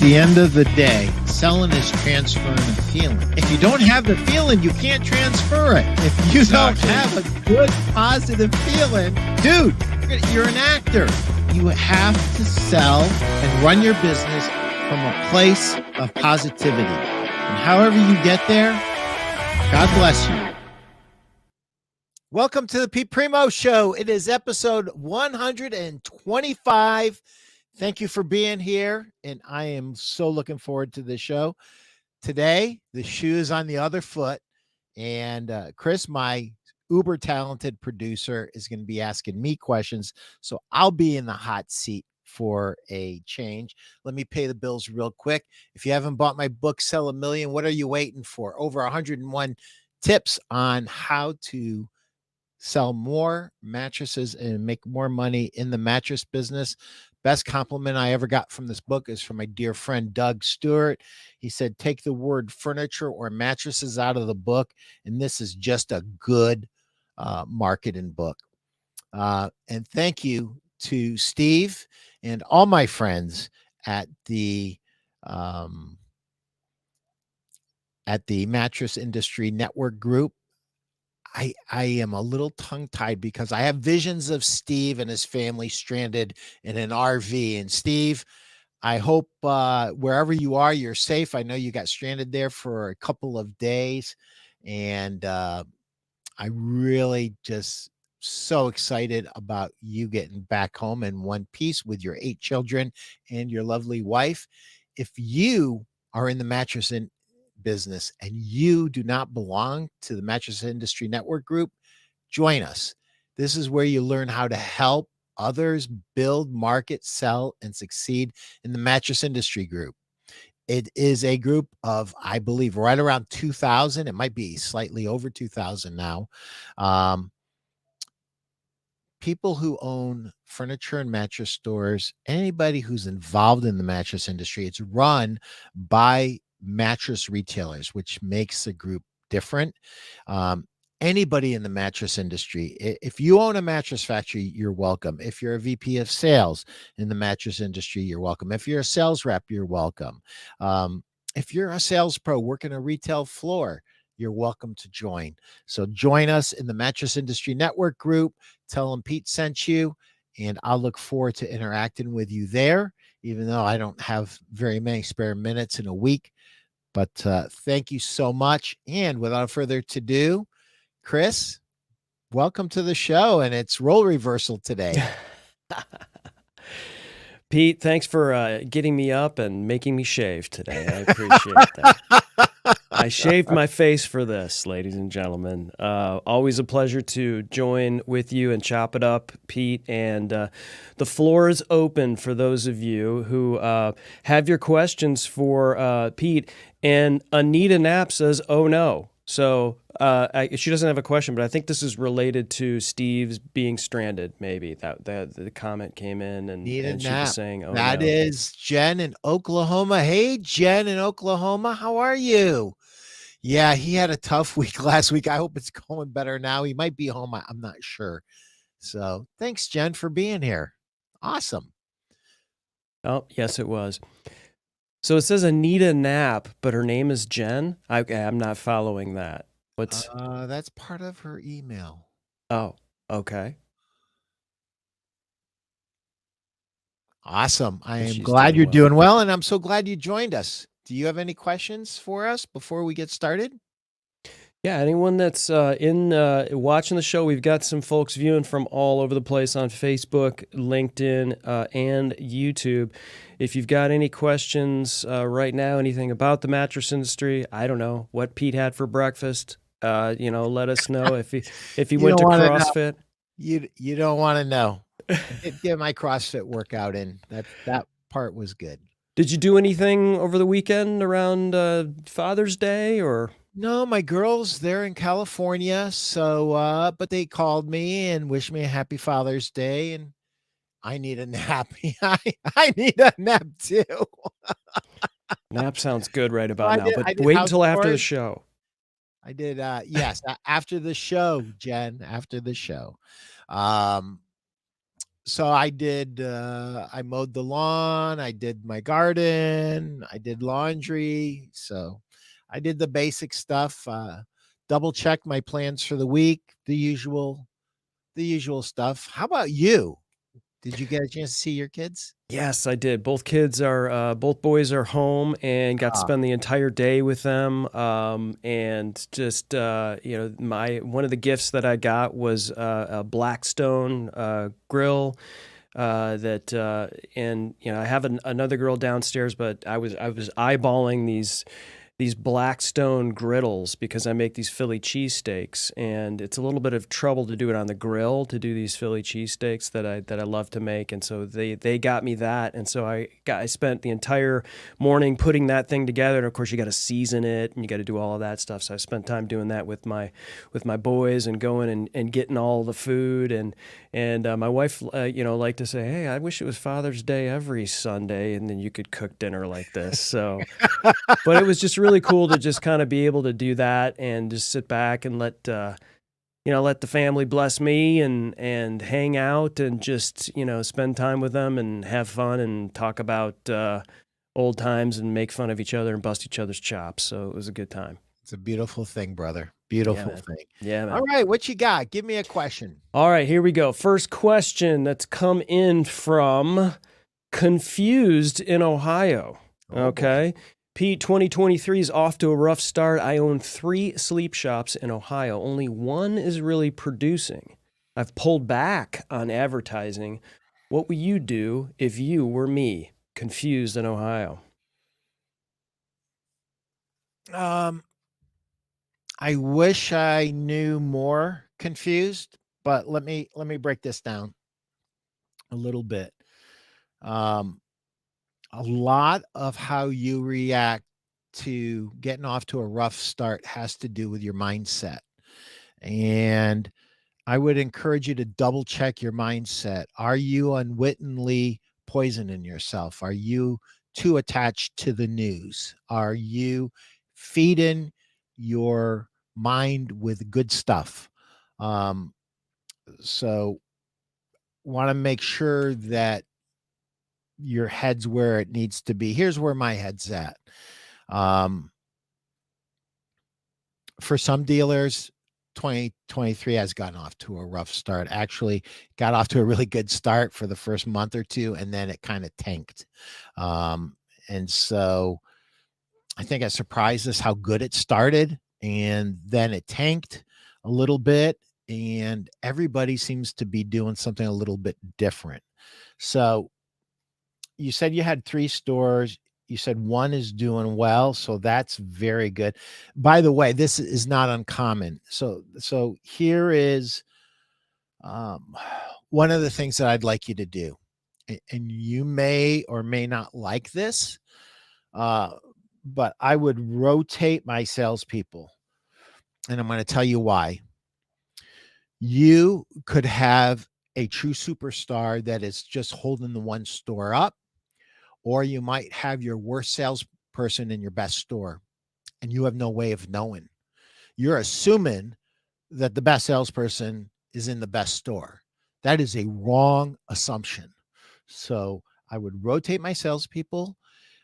the end of the day, selling is transferring a feeling. If you don't have the feeling, you can't transfer it. If you don't have a good, positive feeling, dude, you're an actor. You have to sell and run your business from a place of positivity. And however you get there, God bless you. Welcome to the Pete Primeau Show. It is episode 125. Thank you for being here, and I am so looking forward to this show. Today, the shoe is on the other foot, and Chris, my uber talented producer, is going to be asking me questions, so I'll be in the hot seat for a change. Let me pay the bills real quick. If you haven't bought my book, Sell a Million, what are you waiting for? Over 101 tips on how to sell more mattresses and make more money in the mattress business. Best compliment I ever got from this book is from my dear friend, Doug Stewart. He said, take the word furniture or mattresses out of the book, and this is just a good marketing book. And thank you to Steve and all my friends at the Mattress Industry Network Group. I am a little tongue-tied because I have visions of Steve and his family stranded in an RV. And Steve, I hope wherever you are, you're safe. I know you got stranded there for a couple of days. And I really just so excited about you getting back home in one piece with your 8 children and your lovely wife. If you are in the mattress business and you do not belong to the Mattress Industry Network Group, join us. This is where you learn how to help others build, market, sell, and succeed in the mattress industry group. It is a group of, I believe, right around 2,000. It might be slightly over 2,000 now. People who own furniture and mattress stores, anybody who's involved in the mattress industry. It's run by mattress retailers, which makes the group different. Anybody in the mattress industry, if you own a mattress factory, you're welcome. If you're a VP of sales in the mattress industry, you're welcome. If you're a sales rep, you're welcome. If you're a sales pro working a retail floor, you're welcome to join. So join us in the Mattress Industry Network Group. Tell them Pete sent you, and I'll look forward to interacting with you there, even though I don't have very many spare minutes in a week. But thank you so much. And without further ado, Chris, welcome to the show. And it's role reversal today. Pete, thanks for getting me up and making me shave today. I appreciate that. I shaved my face for this, ladies and gentlemen. Always a pleasure to join with you and chop it up, Pete. And the floor is open for those of you who have your questions for Pete. And Anita Knapp says, oh, no. So she doesn't have a question, but I think this is related to Steve's being stranded, maybe. That the comment came in, and she was saying, oh, that no. is Jen in Oklahoma. Hey, Jen in Oklahoma. How are you? Yeah, he had a tough week last week. I hope it's going better now. He might be home. I'm not sure. So thanks, Jen, for being here. Awesome. Oh, yes, it was. So it says Anita Knapp, but her name is Jen. I'm not following that. What's that's part of her email. Oh, okay. Awesome. I am glad you're doing well, and I'm so glad you joined us. Do you have any questions for us before we get started? Yeah, anyone that's watching the show, we've got some folks viewing from all over the place on Facebook, LinkedIn, and YouTube. If you've got any questions right now, anything about the mattress industry, I don't know, what Pete had for breakfast, let us know. If he went to CrossFit. You don't want to know. I did get my CrossFit workout in. That part was good. Did you do anything over the weekend around Father's Day or? No, my girls, they're in California. So, but they called me and wished me a happy Father's Day, and I need a nap. I need a nap too. Nap sounds good right about now, but wait until after the show. I did. Yes. After the show, Jen, after the show. So I mowed the lawn, I did my garden, I did laundry. So I did the basic stuff, double checked my plans for the week, the usual stuff. How about you? Did you get a chance to see your kids? Yes, I did. Both boys are home and got to Ah, spend the entire day with them. And just, one of the gifts that I got was a Blackstone grill. And I have another girl downstairs, but I was eyeballing these Blackstone griddles because I make these Philly cheesesteaks, and it's a little bit of trouble to do it on the grill to do these Philly cheesesteaks that I love to make. And so they got me that, and so I spent the entire morning putting that thing together. And of course, you got to season it and you got to do all of that stuff. So I spent time doing that with my boys and going and getting all the food. And my wife, liked to say, "Hey, I wish it was Father's Day every Sunday, and then you could cook dinner like this." So, but it was just really cool to just kind of be able to do that and just sit back and let the family bless me and hang out and just spend time with them and have fun and talk about old times and make fun of each other and bust each other's chops. So it was a good time. it's a beautiful thing, brother. Yeah, Beautiful man. thing. Yeah, All man. right, what you got? Give me a question. All right, here we go. First question that's come in from Confused in Ohio. Oh boy. Okay. Pete, 2023 is off to a rough start. I own 3 sleep shops in Ohio. Only one is really producing. I've pulled back on advertising. What would you do if you were me? Confused in Ohio. Um, I wish I knew more. Confused, but let me break this down a little bit. Um, a lot of how you react to getting off to a rough start has to do with your mindset. And I would encourage you to double check your mindset. Are you unwittingly poisoning yourself? Are you too attached to the news? Are you feeding your mind with good stuff? Um, so, want to make sure that your head's where it needs to be. Here's where my head's at. Um, for some dealers, 2023 has gotten off to a rough start. Actually, got off to a really good start for the first month or two, and then it kind of tanked. And so I think it surprised us how good it started, and then it tanked a little bit, and everybody seems to be doing something a little bit different. So you said you had 3 stores. You said one is doing well, so that's very good. By the way, this is not uncommon. So here is, um, one of the things that I'd like you to do, and you may or may not like this, uh, but I would rotate my salespeople, and I'm gonna tell you why. You could have a true superstar that is just holding the one store up, or you might have your worst salesperson in your best store, and you have no way of knowing. You're assuming that the best salesperson is in the best store. That is a wrong assumption. So I would rotate my salespeople.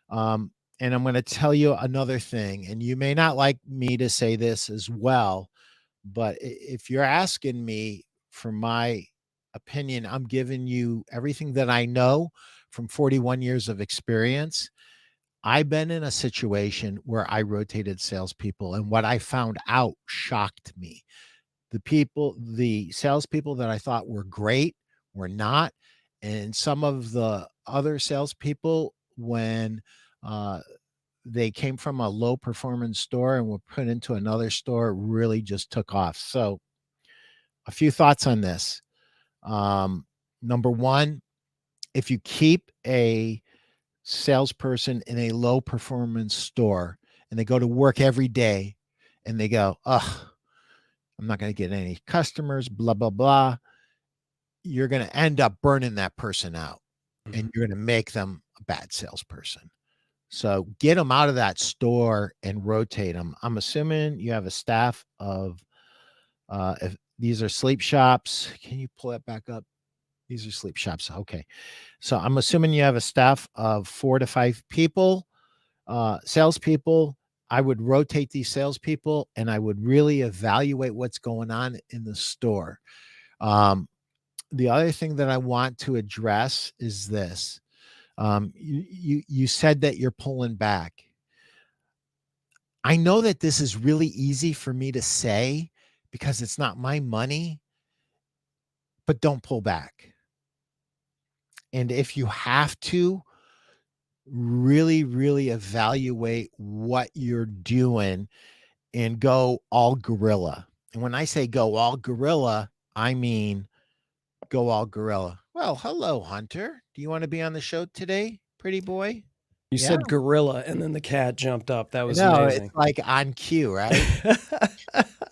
Um, and I'm going to tell you another thing, and you may not like me to say this as well, but if you're asking me for my opinion, I'm giving you everything that I know from 41 years of experience. I've been in a situation where I rotated salespeople, and what I found out shocked me. The salespeople that I thought were great were not, and some of the other salespeople, when uh, they came from a low performance store and were put into another store, really just took off. So, a few thoughts on this. Um, Number one, if you keep a salesperson in a low performance store and they go to work every day and they go, "Ugh, I'm not going to get any customers, blah, blah, blah," you're going to end up burning that person out and you're going to make them a bad salesperson. So get them out of that store and rotate them. I'm assuming you have a staff of, if these are sleep shops, can you pull that back up? These are sleep shops. Okay. So I'm assuming you have a staff of 4 to 5 people, salespeople. I would rotate these salespeople and I would really evaluate what's going on in the store. Um, the other thing that I want to address is this. You said that you're pulling back. I know that this is really easy for me to say because it's not my money, but don't pull back. And if you have to, really, really evaluate what you're doing and go all gorilla. And when I say go all gorilla, I mean go all gorilla. Well, hello, Hunter. Do you want to be on the show today, pretty boy? You Yeah. said gorilla, and then the cat jumped up. That was No, amazing. it's like on cue, right?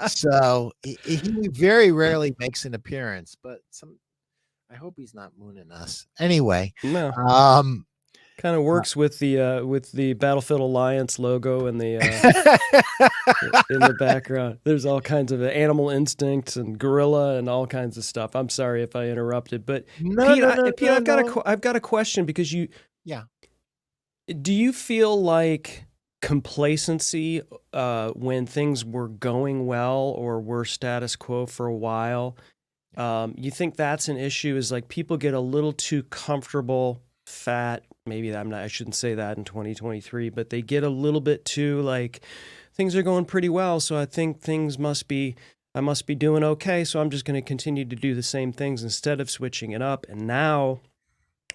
So he very rarely makes an appearance, but I hope he's not mooning us. Anyway, No. Kind of works with the Battlefield Alliance logo and the in the background. There's all kinds of animal instincts and gorilla and all kinds of stuff. I'm sorry if I interrupted, but Pete, I've got a question because do you feel like complacency when things were going well or were status quo for a while? You think that's an issue? Is like people get a little too comfortable, fat. Maybe I shouldn't say that in 2023, but they get a little bit too like things are going pretty well. So I think I must be doing okay. So I'm just going to continue to do the same things instead of switching it up. And now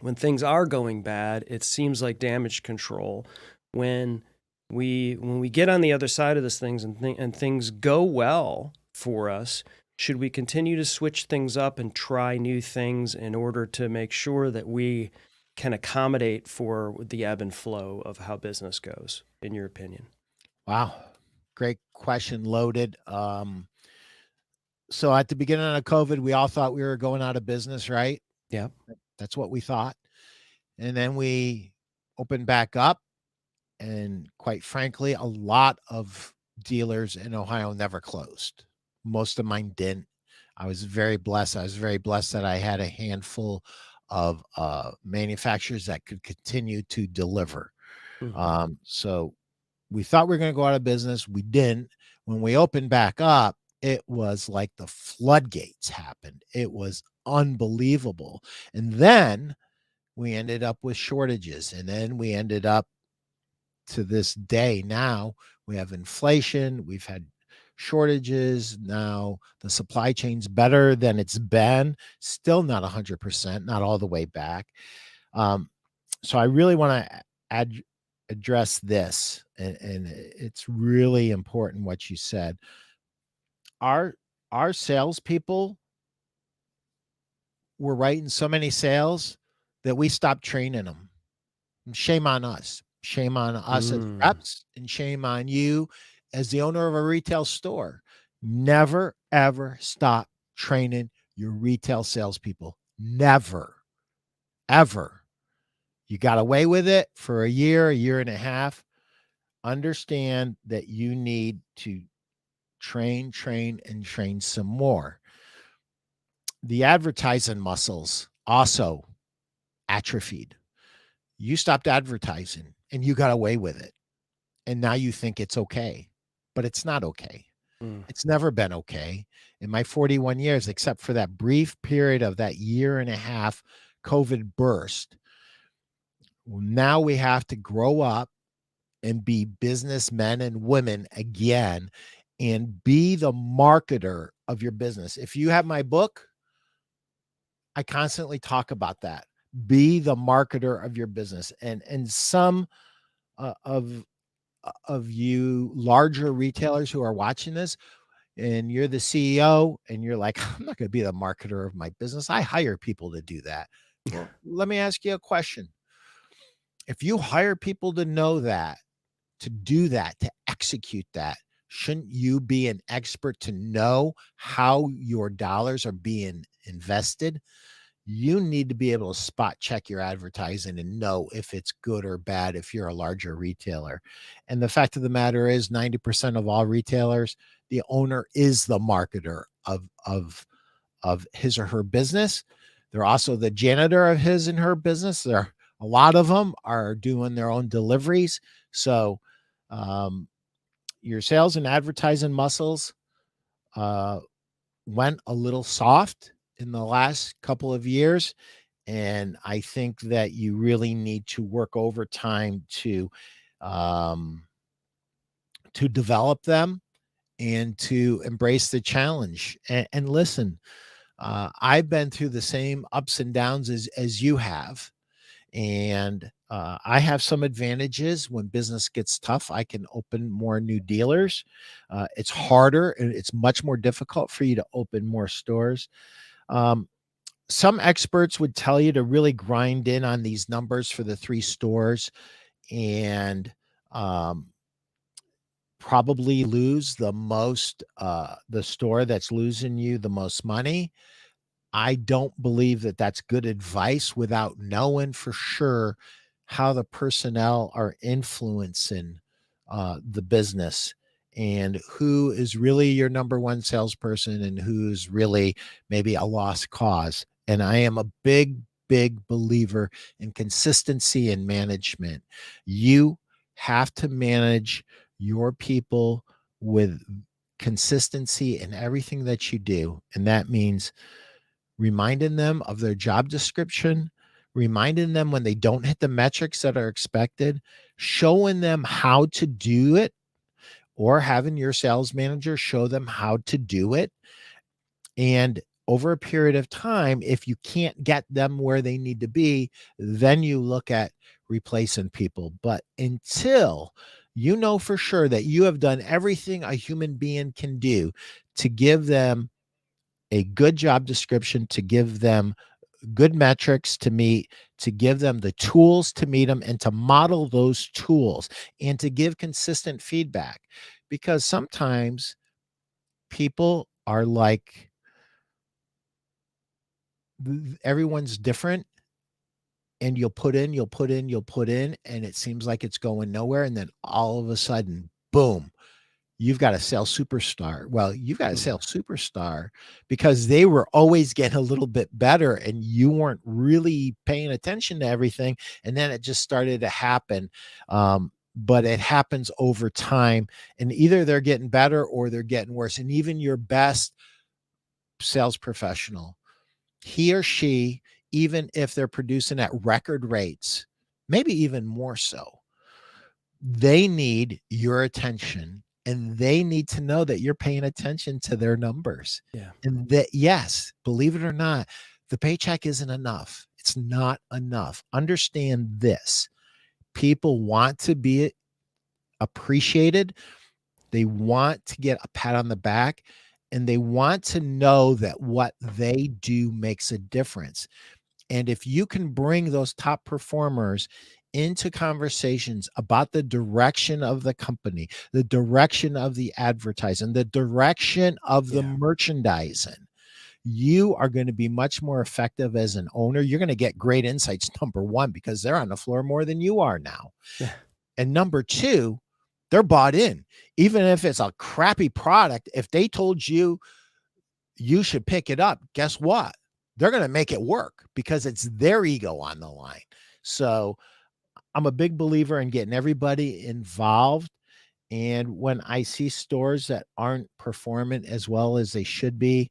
when things are going bad, it seems like damage control. When we get on the other side of this things and things go well for us, should we continue to switch things up and try new things in order to make sure that we can accommodate for the ebb and flow of how business goes, in your opinion? Wow. Great question, loaded. So at the beginning of COVID, we all thought we were going out of business, right? Yeah. That's what we thought. And then we opened back up. And quite frankly, a lot of dealers in Ohio never closed. Most of mine didn't. I was very blessed. I was very blessed that I had a handful of manufacturers that could continue to deliver. Mm-hmm. So we thought we were going to go out of business. We didn't. When we opened back up, it was like the floodgates happened. It was unbelievable. And then we ended up with shortages. And then we ended up to this day. Now we have inflation. We've had shortages. Now the supply chain's better than it's been. Still not 100%, not all the way back. So I really want to address this, and it's really important what you said. Our salespeople were writing so many sales that we stopped training them. And shame on us. Shame on us as reps, and shame on you as the owner of a retail store. Never, ever stop training your retail salespeople. Never, ever. You got away with it for a year and a half. Understand that you need to train some more. The advertising muscles also atrophied. You stopped advertising and you got away with it. And now you think it's okay, but it's not okay. It's never been okay in my 41 years, except for that brief period of that year and a half COVID burst. Now we have to grow up and be businessmen and women again and be the marketer of your business. If you have my book, I constantly talk about that. Be the marketer of your business. And some of you larger retailers who are watching this, and you're the CEO and you're like, I'm not going to be the marketer of my business. I hire people to do that. Well, let me ask you a question. If you hire people to know that, to do that, to execute that, shouldn't you be an expert to know how your dollars are being invested? You need to be able to spot check your advertising and know if it's good or bad if you're a larger retailer. And the fact of the matter is 90% of all retailers, the owner is the marketer of his or her business. They're also the janitor of his and her business. A lot of them are doing their own deliveries. So um, your sales and advertising muscles uh, went a little soft in the last couple of years. And I think that you really need to work overtime um, to develop them and to embrace the challenge. And listen, I've been through the same ups and downs as you have. And I have some advantages. When business gets tough, I can open more new dealers. It's harder and it's much more difficult for you to open more stores. Um, some experts would tell you to really grind in on these numbers for the 3 stores and um, probably lose the store that's losing you the most money. I don't believe that that's good advice without knowing for sure how the personnel are influencing the business and who is really your number one salesperson and who's really maybe a lost cause. And I am a big, big believer in consistency and management. You have to manage your people with consistency in everything that you do. And that means reminding them of their job description, reminding them when they don't hit the metrics that are expected, showing them how to do it, or having your sales manager show them how to do it. And over a period of time, if you can't get them where they need to be, then you look at replacing people. But until you know for sure that you have done everything a human being can do to give them a good job description, to give them good metrics to meet, to give them the tools to meet them, and to model those tools and to give consistent feedback. Because sometimes people are like, everyone's different, and you'll put in, and it seems like it's going nowhere. And then all of a sudden, boom, you've got a sales superstar. Well, you've got a sales superstar because they were always getting a little bit better and you weren't really paying attention to everything. And then it just started to happen. But it happens over time, and either they're getting better or they're getting worse. And even your best sales professional, he or she, even if they're producing at record rates, maybe even more so, they need your attention, and they need to know that you're paying attention to their numbers. Yeah. And that, yes, believe it or not, the paycheck isn't enough. It's not enough. Understand this. People want to be appreciated. They want to get a pat on the back, and they want to know that what they do makes a difference. And if you can bring those top performers into conversations about the direction of the company, the direction of the advertising, the direction of the Yeah. merchandising, you are going to be much more effective as an owner. You're going to get great insights, number one, because they're on the floor more than you are now. Yeah. And number two, they're bought in. Even if it's a crappy product, if they told you you should pick it up, guess what? They're going to make it work because it's their ego on the line. So I'm a big believer in getting everybody involved. And when I see stores that aren't performing as well as they should be,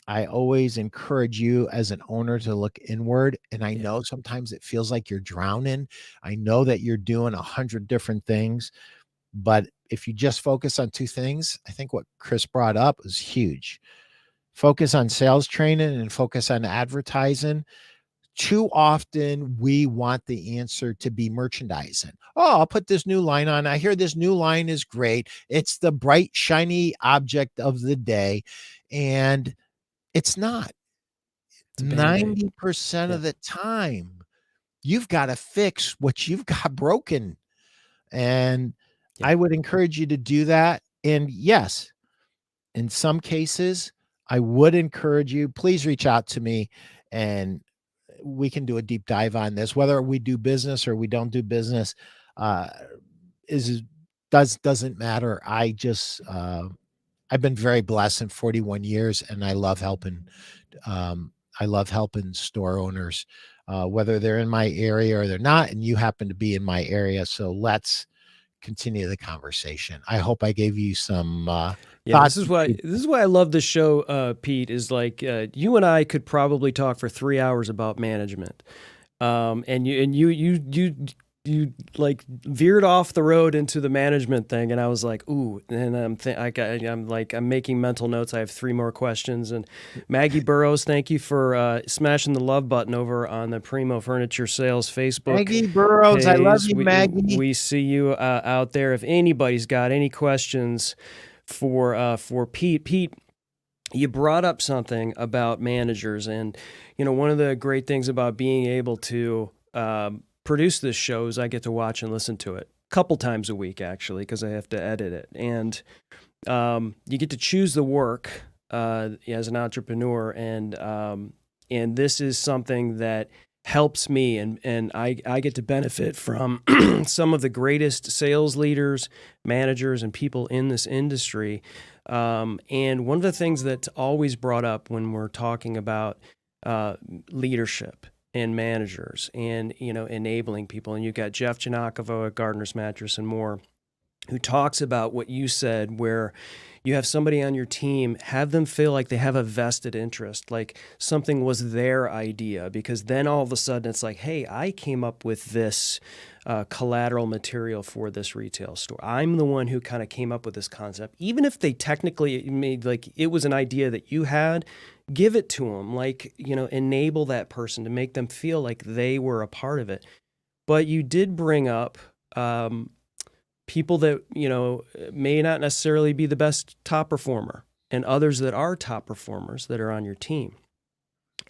I always encourage you as an owner to look inward. And I Yeah. know sometimes it feels like you're drowning. I know that you're doing 100 different things, but if you just focus on 2 things, I think what Chris brought up was huge. Focus on sales training and focus on advertising. Too often we want the answer to be merchandising. Oh, I'll put this new line on. I hear this new line is great. It's the bright, shiny object of the day. And it's not. It's a Band-Aid. 90% Yeah. of the time, you've got to fix what you've got broken. And Yeah. I would encourage you to do that. And yes, in some cases, I would encourage you, please reach out to me and we can do a deep dive on this. Whether we do business or we don't do business, uh, is doesn't matter. I've been very blessed in 41 years, and I love helping. I love helping store owners, whether they're in my area or they're not, and you happen to be in my area. So let's continue the conversation. I hope I gave you some Yeah, thoughts. this is why I love this show, Pete. Is like you and I could probably talk for 3 hours about management, and you like veered off the road into the management thing, and I was like, ooh, and I'm making mental notes. I have 3 more questions, and Maggie Burrows, thank you for smashing the love button over on the Primeau Furniture Sales Facebook. Maggie Burrows, I love you, we, Maggie. We see you out there. If anybody's got any questions for Pete, you brought up something about managers, and one of the great things about being able to produce this show is I get to watch and listen to it a couple times a week, actually, because I have to edit it. And you get to choose the work as an entrepreneur, and this is something that helps me, and I get to benefit from some of the greatest sales leaders, managers, and people in this industry. And one of the things that's always brought up when we're talking about leadership and managers and enabling people, and you've got Jeff Giannakovo at Gardner's Mattress and more, who talks about what you said, where you have somebody on your team, have them feel like they have a vested interest, like something was their idea, because then all of a sudden it's like, hey, I came up with this collateral material for this retail store. I'm the one who kind of came up with this concept. Even if they technically made, like, it was an idea that you had, give it to them, like, enable that person to make them feel like they were a part of it. But you did bring up people that, may not necessarily be the best top performer, and others that are top performers that are on your team.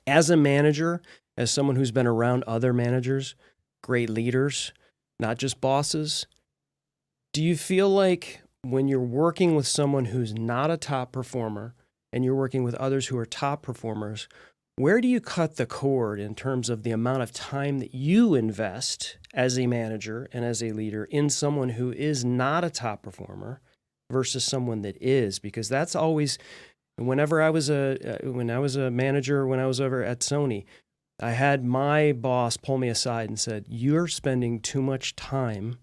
As a manager, as someone who's been around other managers, great leaders, not just bosses, do you feel like when you're working with someone who's not a top performer and you're working with others who are top performers, where do you cut the cord in terms of the amount of time that you invest as a manager and as a leader in someone who is not a top performer versus someone that is? Because that's always, whenever I was a manager, when I was over at Sony, I had my boss pull me aside and said, "You're spending too much time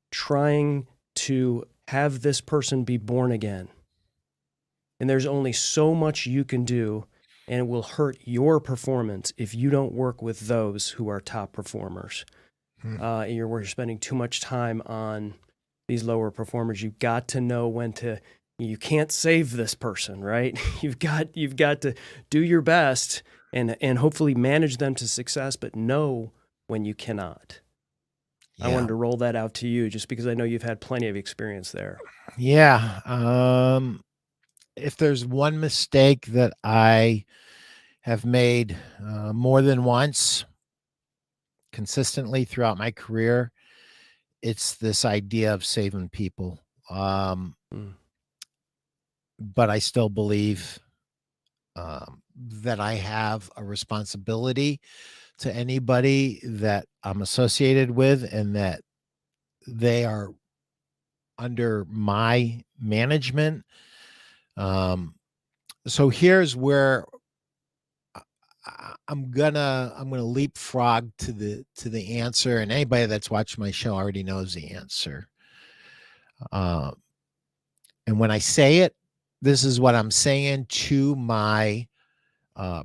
trying to have this person be born again. And there's only so much you can do, and it will hurt your performance if you don't work with those who are top performers. You're spending too much time on these lower performers. You've got to know when to. You can't save this person, right? You've got to do your best and hopefully manage them to success, but know when you cannot." Yeah. I wanted to roll that out to you just because I know you've had plenty of experience there. Yeah. If there's one mistake that I have made more than once consistently throughout my career, it's this idea of saving people. But I still believe that I have a responsibility to anybody that I'm associated with and that they are under my management. So here's where I'm gonna leapfrog to the answer, and anybody that's watched my show already knows the answer. And when I say it, this is what I'm saying to my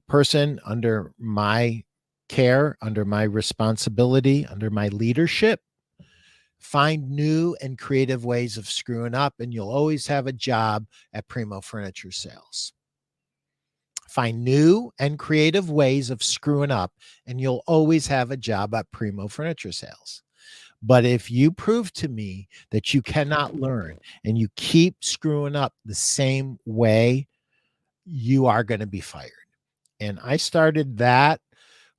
person under my care, under my responsibility, under my leadership. Find new and creative ways of screwing up, and you'll always have a job at Primeau Furniture Sales. Find new and creative ways of screwing up, and you'll always have a job at Primeau Furniture Sales. But if you prove to me that you cannot learn and you keep screwing up the same way, you are going to be fired. And I started that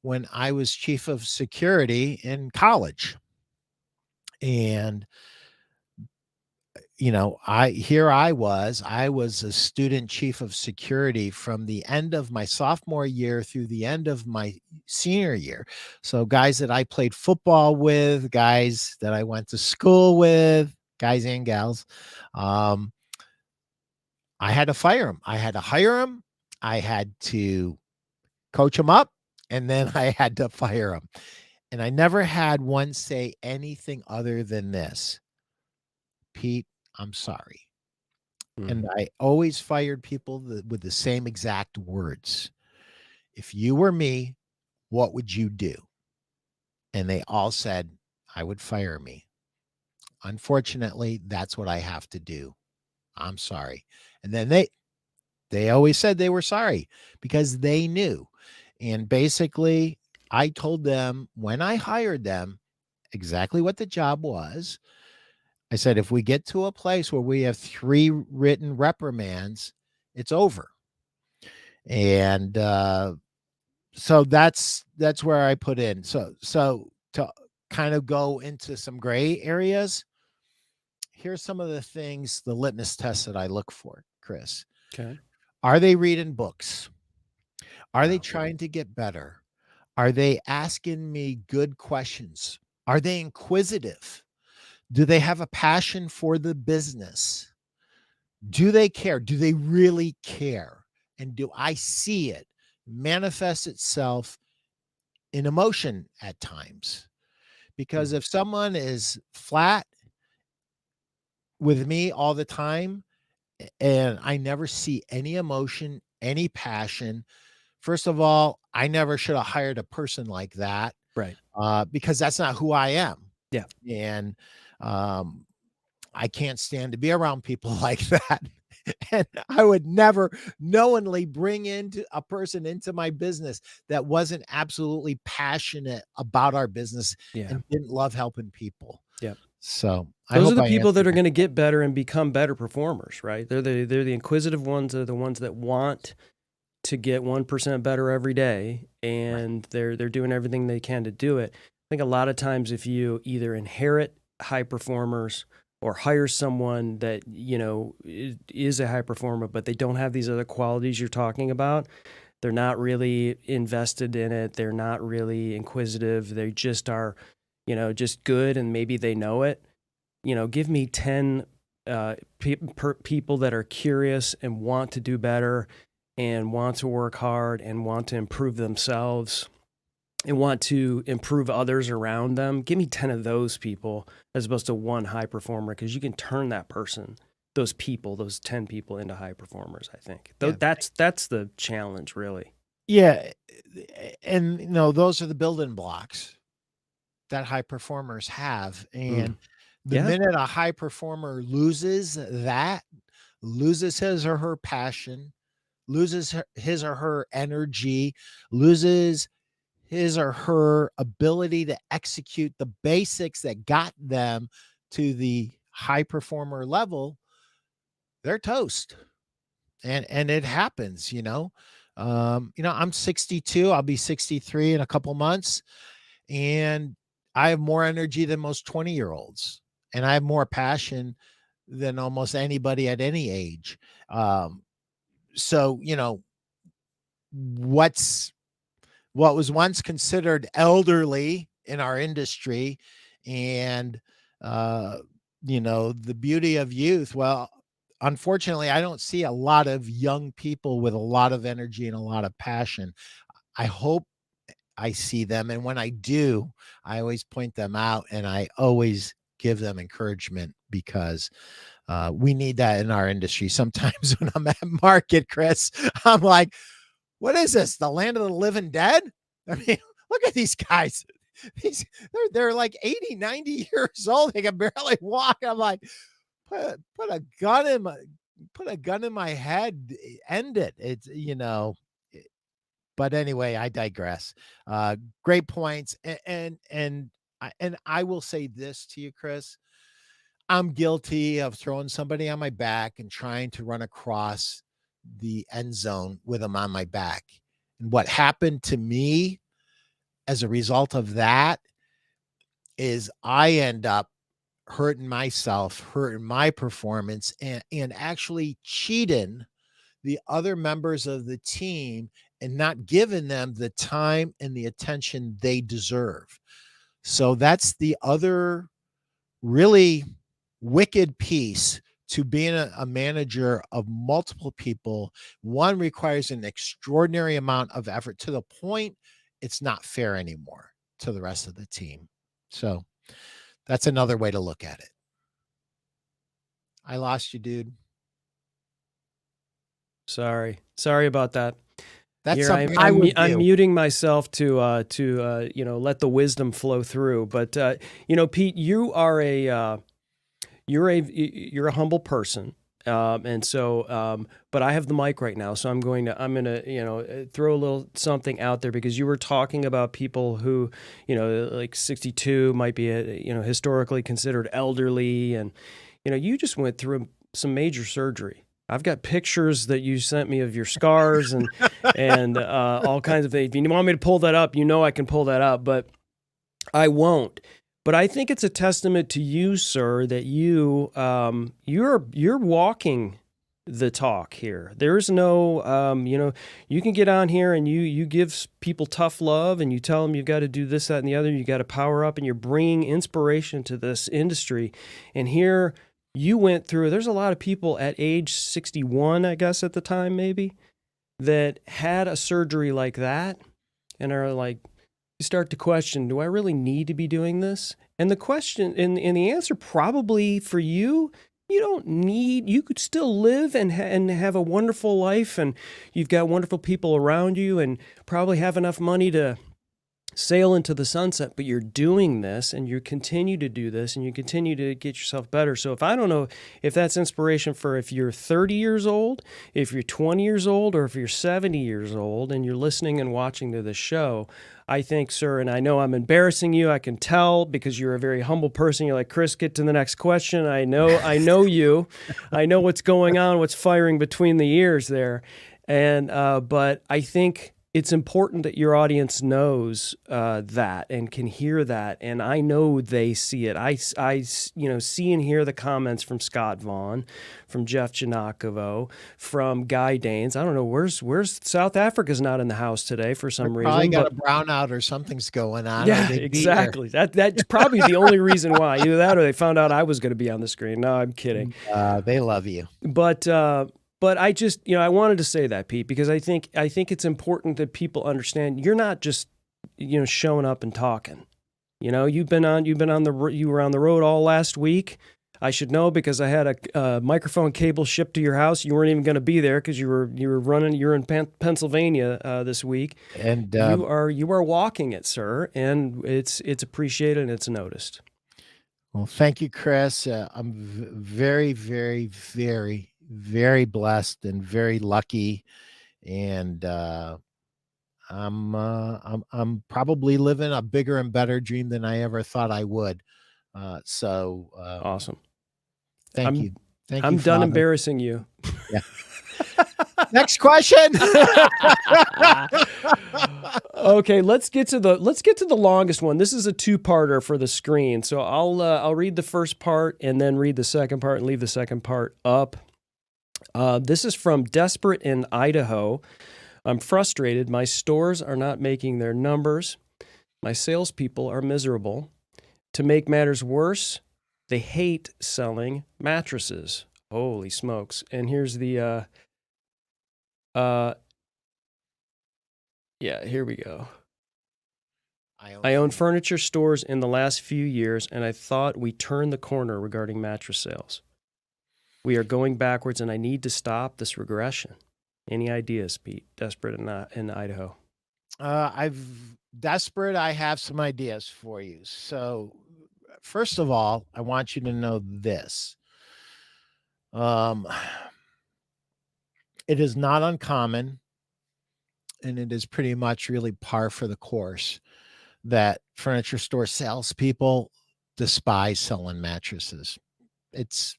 when I was chief of security in college. And I was a student chief of security from the end of my sophomore year through the end of my senior year. So guys that I played football with, guys that I went to school with, guys and gals, I had to fire them. I had to hire them. I had to coach them up, and then I had to fire them. And I never had one say anything other than this: Pete, I'm sorry. And I always fired people with the same exact words. If you were me, what would you do? And they all said, I would fire me. Unfortunately, that's what I have to do. I'm sorry. And then they always said they were sorry because they knew. And basically, I told them when I hired them exactly what the job was. I said, if we get to a place where we have 3 written reprimands, it's over. And so that's where I put in. So to kind of go into some gray areas, here's some of the things, the litmus tests that I look for, Chris. Okay. Are they reading books? Are they Wow. trying to get better? Are they asking me good questions? Are they inquisitive? Do they have a passion for the business? Do they care? Do they really care? And do I see it manifest itself in emotion at times? Because if someone is flat with me all the time and I never see any emotion, any passion, first of all, I never should have hired a person like that, Right. because that's not who I am. Yeah. And I can't stand to be around people like that. And I would never knowingly bring into a person into my business that wasn't absolutely passionate about our business Yeah. and didn't love helping people. Yep. So Those are the people that are going to get better and become better performers, right? They're the inquisitive ones. They're the ones that want to get 1% better every day, and they're doing everything they can to do it. I think a lot of times if you either inherit high performers or hire someone that, you know, is a high performer, but they don't have these other qualities you're talking about, they're not really invested in it. They're not really inquisitive. They just are, you know, just good, and maybe they know it. You know, give me 10 people that are curious and want to do better and want to work hard and want to improve themselves and want to improve others around them. Give me 10 of those people as opposed to one high performer, because you can turn that person, those people, those 10 people into high performers, I think. Yeah. That's the challenge, really. Yeah. And, you know, those are the building blocks that high performers have. And the minute a high performer loses that, loses his or her passion, loses his or her energy, loses his or her ability to execute the basics that got them to the high performer level, they're toast. And it happens, you know. I'm 62, I'll be 63 in a couple months, and I have more energy than most 20-year-olds, and I have more passion than almost anybody at any age. So, you know, what was once considered elderly in our industry, and you know, the beauty of youth, well, unfortunately I don't see a lot of young people with a lot of energy and a lot of passion. I hope I see them, and when I do, I always point them out and I always give them encouragement, because we need that in our industry. Sometimes when I'm at market, Chris, I'm like, what is this? The land of the living dead? I mean, look at these guys. They're like 80, 90 years old. They can barely walk. I'm like, put a gun in my head. End it. It's, you know, but anyway, I digress. Great points. And I will say this to you, Chris. I'm guilty of throwing somebody on my back and trying to run across the end zone with them on my back. And what happened to me as a result of that is I end up hurting myself, hurting my performance, and actually cheating the other members of the team and not giving them the time and the attention they deserve. So that's the other really wicked piece to being a manager of multiple people. One requires an extraordinary amount of effort to the point it's not fair anymore to the rest of the team. So that's another way to look at it. I lost you, dude. Sorry about that. That's Here, something I would I'm do. muting myself to let the wisdom flow through. But Pete, you're a humble person, and so but I have the mic right now, so I'm gonna throw a little something out there, because you were talking about people who like 62 might be historically considered elderly, and you just went through some major surgery. I've got pictures that you sent me of your scars and all kinds of things. If you want me to pull that up, I can pull that up, but I won't. But I think it's a testament to you, sir, that you're walking the talk here. There's no, you can get on here and you give people tough love and you tell them you've got to do this, that, and the other. You got to power up, and you're bringing inspiration to this industry. And here you went through. There's a lot of people at age 61, I guess at the time maybe, that had a surgery like that and are like, you start to question, do I really need to be doing this? And the question and the answer probably for you, you don't need, you could still live and have a wonderful life, and you've got wonderful people around you and probably have enough money to sail into the sunset, but you're doing this and you continue to do this and you continue to get yourself better. So I don't know if that's inspiration for if you're 30 years old, if you're 20 years old, or if you're 70 years old and you're listening and watching to the show. I think, sir, and I know I'm embarrassing you, I can tell, because you're a very humble person. You're like, Chris, get to the next question. I know you. I know what's going on, what's firing between the ears there. And but I think it's important that your audience knows that and can hear that, and I know they see it. I see and hear the comments from Scott Vaughn, from Jeff Janakovo, from Guy Danes. I don't know where's South Africa's not in the house today for some reason. Probably got a brownout or something's going on. Yeah, exactly. That's probably the only reason why. Either that, or they found out I was going to be on the screen. No, I'm kidding. They love you, But I just, I wanted to say that, Pete, because I think it's important that people understand you're not just, showing up and talking. You were on the road all last week. I should know because I had a microphone cable shipped to your house. You weren't even going to be there because you were in Pennsylvania this week, and you are walking it, sir, and it's appreciated and it's noticed. Well, thank you, Chris. I'm very, very, very, very blessed and very lucky, and I'm probably living a bigger and better dream than I ever thought I would. So awesome. Thank you. I'm done Father. Embarrassing you. Yeah. Next question. Okay, let's get to the longest one. This is a two-parter for the screen. So I'll read the first part and then read the second part and leave the second part up. This is from Desperate in Idaho. I'm frustrated. My stores are not making their numbers. My salespeople are miserable. To make matters worse, they hate selling mattresses. Holy smokes. And here's the, here we go. I own furniture stores in the last few years, and I thought we turned the corner regarding mattress sales. We are going backwards, and I need to stop this regression. Any ideas, Pete? Desperate in Idaho. Desperate. I have some ideas for you. So, first of all, I want you to know this. It is not uncommon, and it is pretty much really par for the course, that furniture store salespeople despise selling mattresses. It's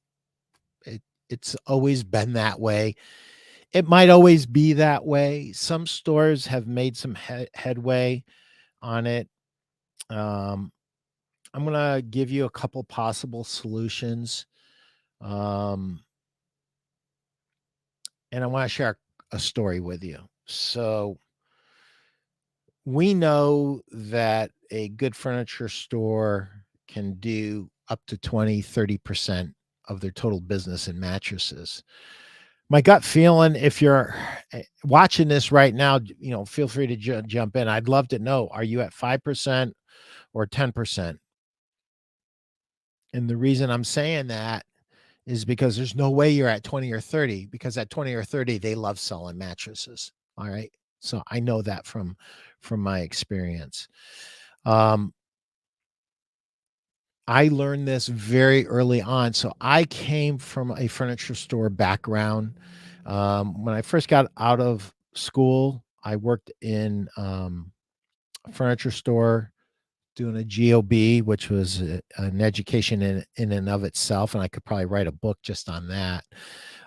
always been that way. It might always be that way. Some stores have made some headway on it. I'm going to give you a couple possible solutions. And I want to share a story with you. So we know that a good furniture store can do up to 20, 30% of their total business in mattresses. My gut feeling, if you're watching this right now, feel free to jump in. I'd love to know, are you at 5% or 10%? And the reason I'm saying that is because there's no way you're at 20 or 30, because at 20 or 30, they love selling mattresses. All right. So I know that from my experience. I learned this very early on. So I came from a furniture store background. When I first got out of school, I worked in a furniture store doing a GOB, which was an education in and of itself. And I could probably write a book just on that.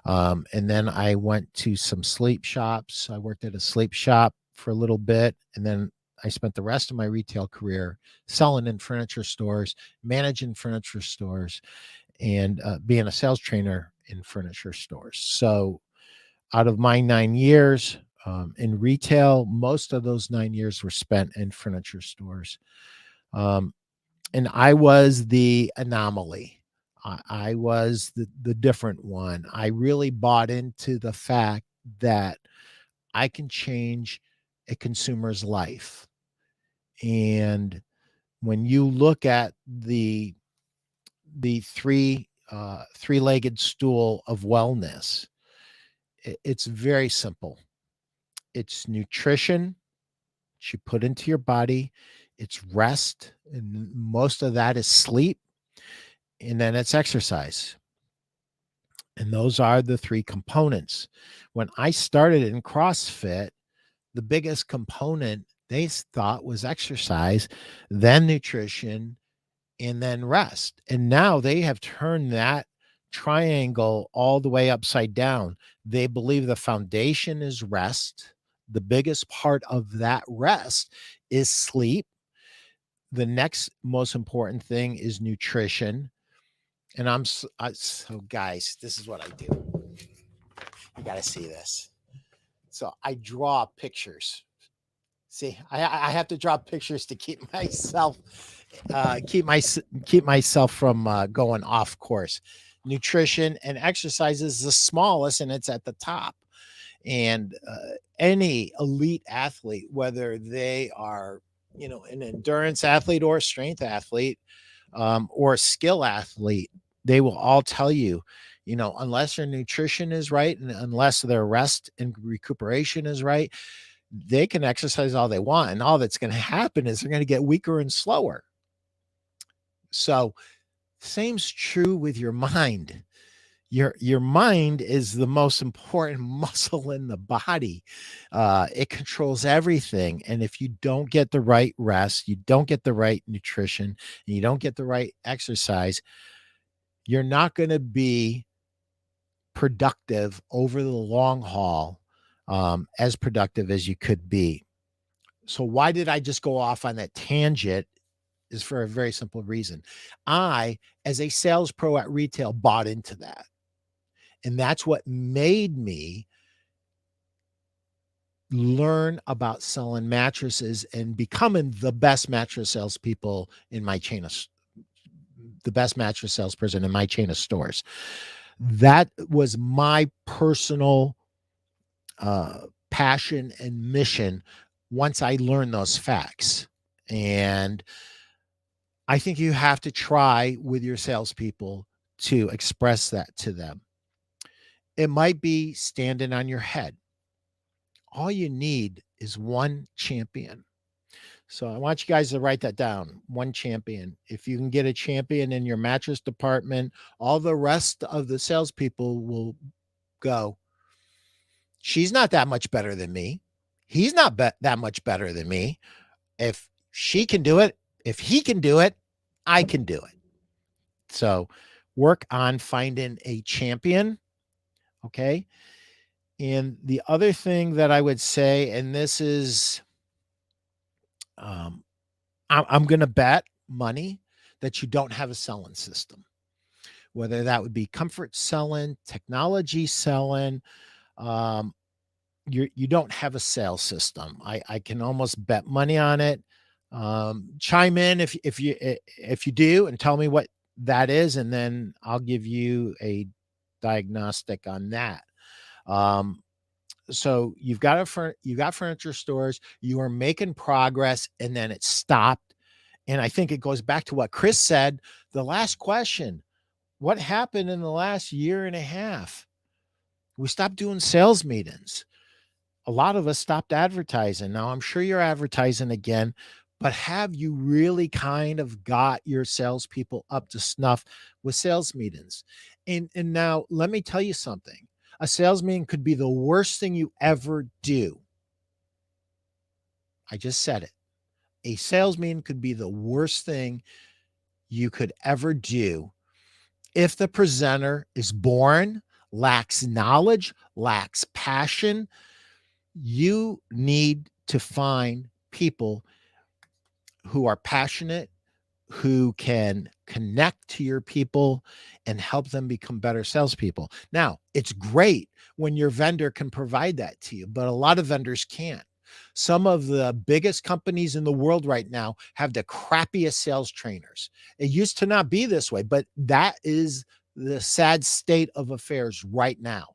And then I went to some sleep shops. I worked at a sleep shop for a little bit. And then I spent the rest of my retail career selling in furniture stores, managing furniture stores, and being a sales trainer in furniture stores. So out of my 9 years in retail, most of those 9 years were spent in furniture stores. And I was the anomaly. I was the different one. I really bought into the fact that I can change a consumer's life. And when you look at the three-legged stool of wellness, it's very simple. It's nutrition that you put into your body, it's rest, and most of that is sleep, and then it's exercise. And those are the three components. When I started in CrossFit, the biggest component they thought was exercise, then nutrition, and then rest. And now they have turned that triangle all the way upside down. They believe the foundation is rest. The biggest part of that rest is sleep. The next most important thing is nutrition. And so guys, this is what I do. You got to see this. So I draw pictures. See, I have to draw pictures to keep myself from going off course. Nutrition and exercise is the smallest, and it's at the top. And any elite athlete, whether they are an endurance athlete or a strength athlete or a skill athlete, they will all tell you, unless their nutrition is right and unless their rest and recuperation is right, they can exercise all they want, and all that's going to happen is they're going to get weaker and slower. So same's true with your mind. Your mind is the most important muscle in the body. It controls everything. And if you don't get the right rest, you don't get the right nutrition, and you don't get the right exercise, you're not going to be productive over the long haul, as productive as you could be. So why did I just go off on that tangent? Is for a very simple reason. I, as a sales pro at retail, bought into that. And that's what made me learn about selling mattresses and becoming the best mattress salespeople in my chain of the best mattress salesperson in my chain of stores. That was my personal passion and mission once I learned those facts. And I think you have to try with your salespeople to express that to them. It might be standing on your head. All you need is one champion. So I want you guys to write that down. One champion. If you can get a champion in your mattress department, all the rest of the salespeople will go, she's not that much better than me. He's not that much better than me. If she can do it, if he can do it, I can do it. So work on finding a champion. Okay. And the other thing that I would say, and this is, I'm going to bet money that you don't have a selling system, whether that would be comfort selling, technology selling. You don't have a sales system. I can almost bet money on it. Chime in if you do, and tell me what that is, and then I'll give you a diagnostic on that. Um, so you got furniture stores, you are making progress, and then it stopped. And I think it goes back to what Chris said, the last question. What happened in the last year and a half? We stopped doing sales meetings. A lot of us stopped advertising. Now, I'm sure you're advertising again, but have you really kind of got your salespeople up to snuff with sales meetings? And now let me tell you something. A sales meeting could be the worst thing you ever do. I just said it. A sales meeting could be the worst thing you could ever do if the presenter is boring, lacks knowledge, lacks passion. You need to find people who are passionate, who can connect to your people and help them become better salespeople. Now, it's great when your vendor can provide that to you, but a lot of vendors can't. Some of the biggest companies in the world right now have the crappiest sales trainers. It used to not be this way, but that is the sad state of affairs right now.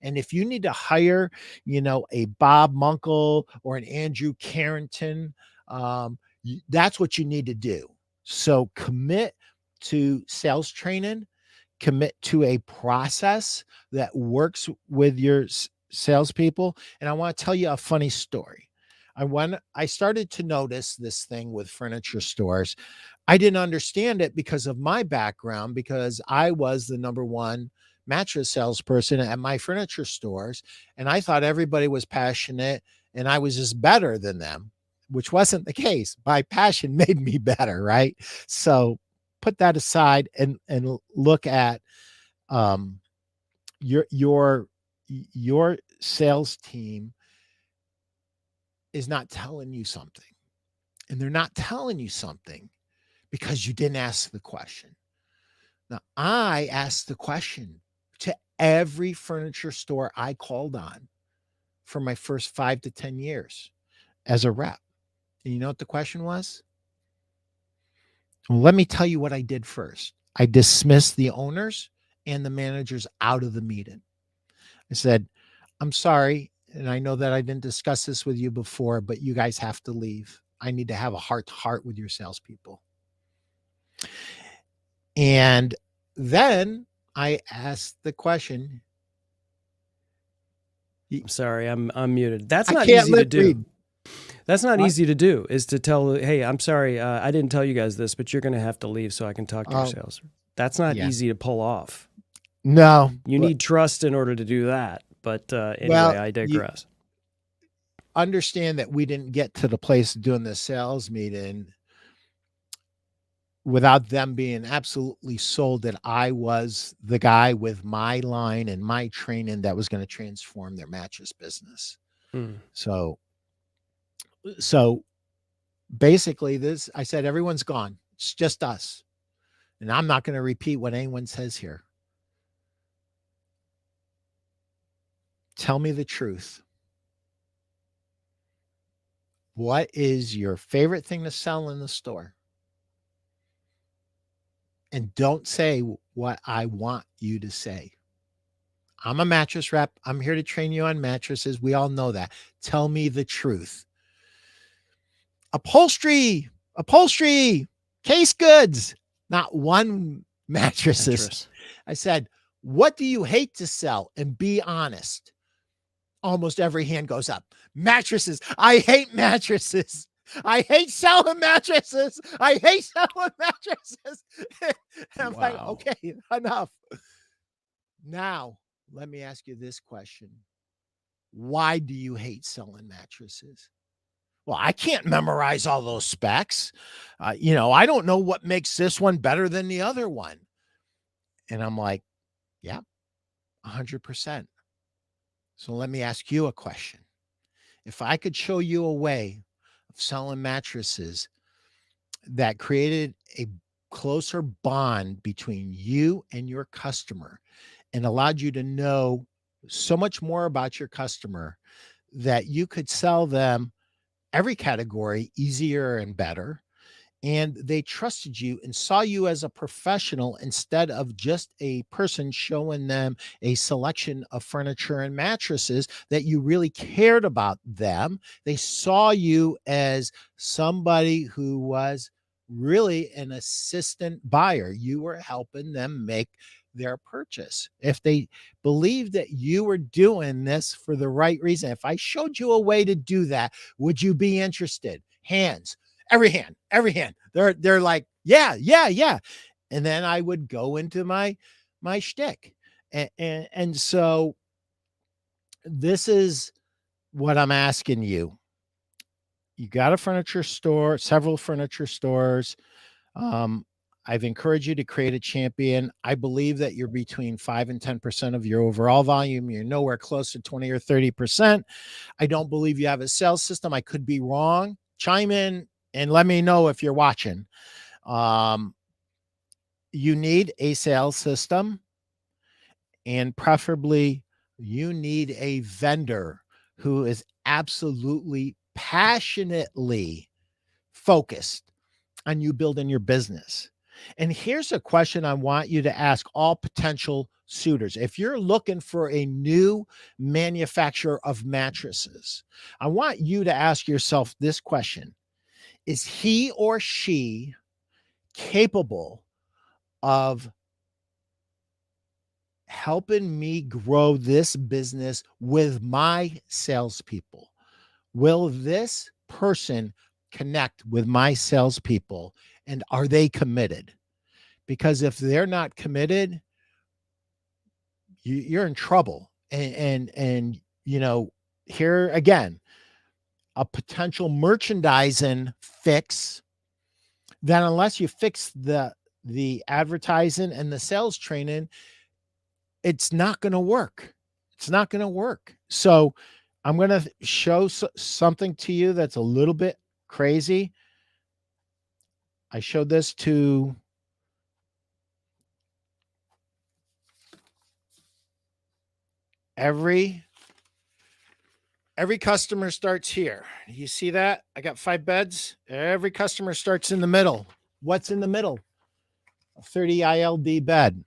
And if you need to hire, a Bob Munkle or an Andrew Carrington, that's what you need to do. So commit to sales training, commit to a process that works with your salespeople. And I want to tell you a funny story. I started to notice this thing with furniture stores. I didn't understand it because of my background, because I was the number one mattress salesperson at my furniture stores. And I thought everybody was passionate and I was just better than them, which wasn't the case. My passion made me better, right? So put that aside and look at um, your sales team is not telling you something, and they're not telling you something because you didn't ask the question. Now, I asked the question to every furniture store I called on for my first 5 to 10 years as a rep. And you know what the question was? Well, let me tell you what I did first. I dismissed the owners and the managers out of the meeting. I said, I'm sorry. And I know that I didn't discuss this with you before, but you guys have to leave. I need to have a heart to heart with your salespeople. And then I asked the question. I'm sorry, I'm muted. That's I not can't easy to lip do. read. That's not What? easy to do, is to tell, hey, I'm sorry, I didn't tell you guys this, but you're going to have to leave so I can talk to your sales. That's not Yeah. easy to pull off. No. You need trust in order to do that. But anyway, I digress. Understand that we didn't get to the place of doing the sales meeting without them being absolutely sold that I was the guy with my line and my training that was going to transform their mattress business. So basically I said, everyone's gone. It's just us. And I'm not going to repeat what anyone says here. Tell me the truth. What is your favorite thing to sell in the store? And don't say what I want you to say. I'm a mattress rep. I'm here to train you on mattresses. We all know that. Tell me the truth. Upholstery, case goods, not one mattresses. I said, what do you hate to sell? And be honest. Almost every hand goes up. Mattresses. I hate mattresses. I hate selling mattresses. I hate selling mattresses. I'm like, okay, enough. Now, let me ask you this question. Why do you hate selling mattresses? Well, I can't memorize all those specs. I don't know what makes this one better than the other one. And I'm like, yeah, 100%. So let me ask you a question. If I could show you a way of selling mattresses that created a closer bond between you and your customer and allowed you to know so much more about your customer that you could sell them every category easier and better, and they trusted you and saw you as a professional instead of just a person showing them a selection of furniture and mattresses, that you really cared about them. They saw you as somebody who was really an assistant buyer. You were helping them make their purchase. If they believed that you were doing this for the right reason, if I showed you a way to do that, would you be interested? Hands, every hand. They're like, yeah, yeah, yeah. And then I would go into my shtick. And so this is what I'm asking you. You got a furniture store, several furniture stores. Um, I've encouraged you to create a champion. I believe that you're between 5 and 10% of your overall volume. You're nowhere close to 20 or 30%. I don't believe you have a sales system. I could be wrong. Chime in and let me know if you're watching. Um, you need a sales system, and preferably you need a vendor who is absolutely passionately focused on you building your business. And here's a question I want you to ask all potential suitors. If you're looking for a new manufacturer of mattresses, I want you to ask yourself this question: is he or she capable of helping me grow this business with my salespeople? Will this person connect with my salespeople, and are they committed? Because if they're not committed, you're in trouble. And you know, here again, a potential merchandising fix, then unless you fix the advertising and the sales training, it's not going to work. It's not going to work. So I'm going to show something to you that's a little bit crazy. I showed this to every customer. Starts here. You see that? I got 5 beds. Every customer starts in the middle. What's in the middle? A 30 ILD bed.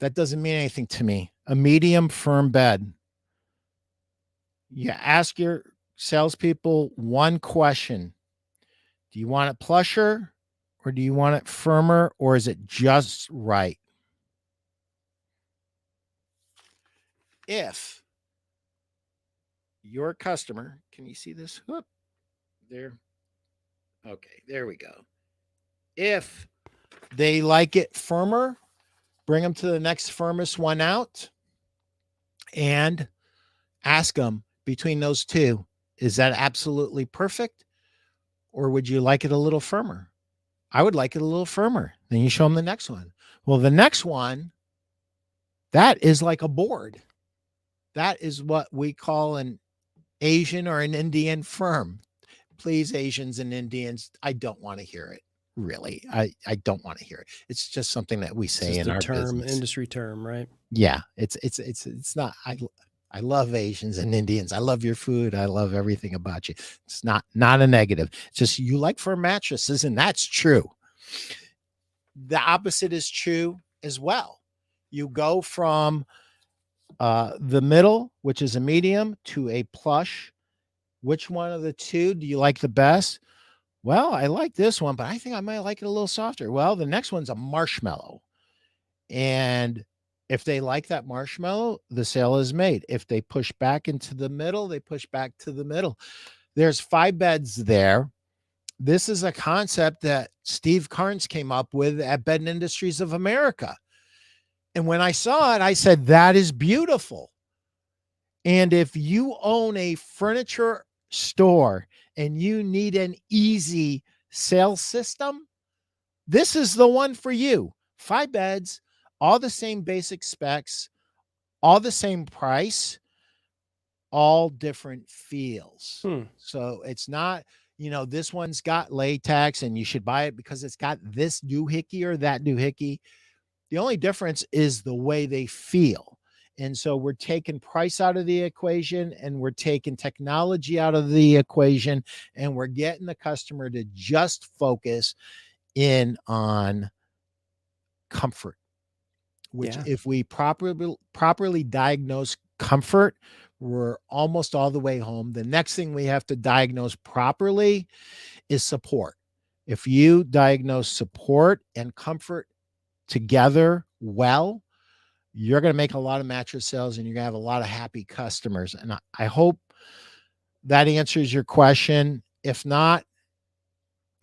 That doesn't mean anything to me. A medium firm bed. You ask your salespeople one question: do you want it plusher, or do you want it firmer, or is it just right? If your customer, can you see this? Whoop, there. Okay, there we go. If they like it firmer, bring them to the next firmest one out and ask them, between those two, is that absolutely perfect, or would you like it a little firmer? I would like it a little firmer. Then you show them the next one. Well, the next one, that is like a board. That is what we call an Asian or an Indian firm. Please, Asians and Indians, I don't want to hear it. Really, I don't want to hear it. It's just something that we say in our business. Industry term, right? Yeah, it's not. I love Asians and Indians. I love your food. I love everything about you. It's not a negative. It's just you like firm mattresses, and that's true. The opposite is true as well. You go from the middle, which is a medium, to a plush. Which one of the two do you like the best? Well, I like this one, but I think I might like it a little softer. Well, the next one's a marshmallow. And if they like that marshmallow, the sale is made. If they push back into the middle, they push back to the middle. There's 5 beds there. This is a concept that Steve Carnes came up with at Bed Industries of America. And when I saw it, I said, that is beautiful. And if you own a furniture store and you need an easy sales system, this is the one for you. 5 beds, all the same basic specs, all the same price, all different feels. So it's not, this one's got latex and you should buy it because it's got this doohickey or that doohickey. The only difference is the way they feel. And so we're taking price out of the equation and we're taking technology out of the equation, and we're getting the customer to just focus in on comfort, which Yeah. if we properly diagnose comfort, we're almost all the way home. The next thing we have to diagnose properly is support. If you diagnose support and comfort together well, you're going to make a lot of mattress sales and you're going to have a lot of happy customers. And I hope that answers your question. If not,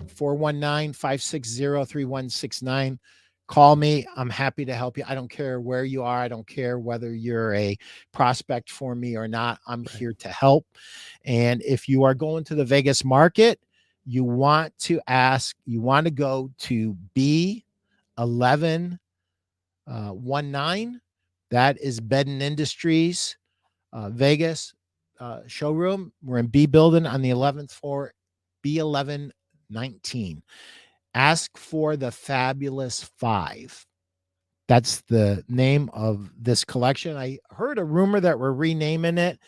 419-560-3169. Call me. I'm happy to help you. I don't care where you are. I don't care whether you're a prospect for me or not. I'm Right. here to help. And if you are going to the Vegas market, you want to go to B1119. That is Bed and Industries Vegas showroom. We're in B building on the 11th floor, B1119. Ask for the Fabulous Five. That's the name of this collection. I heard a rumor that we're renaming it.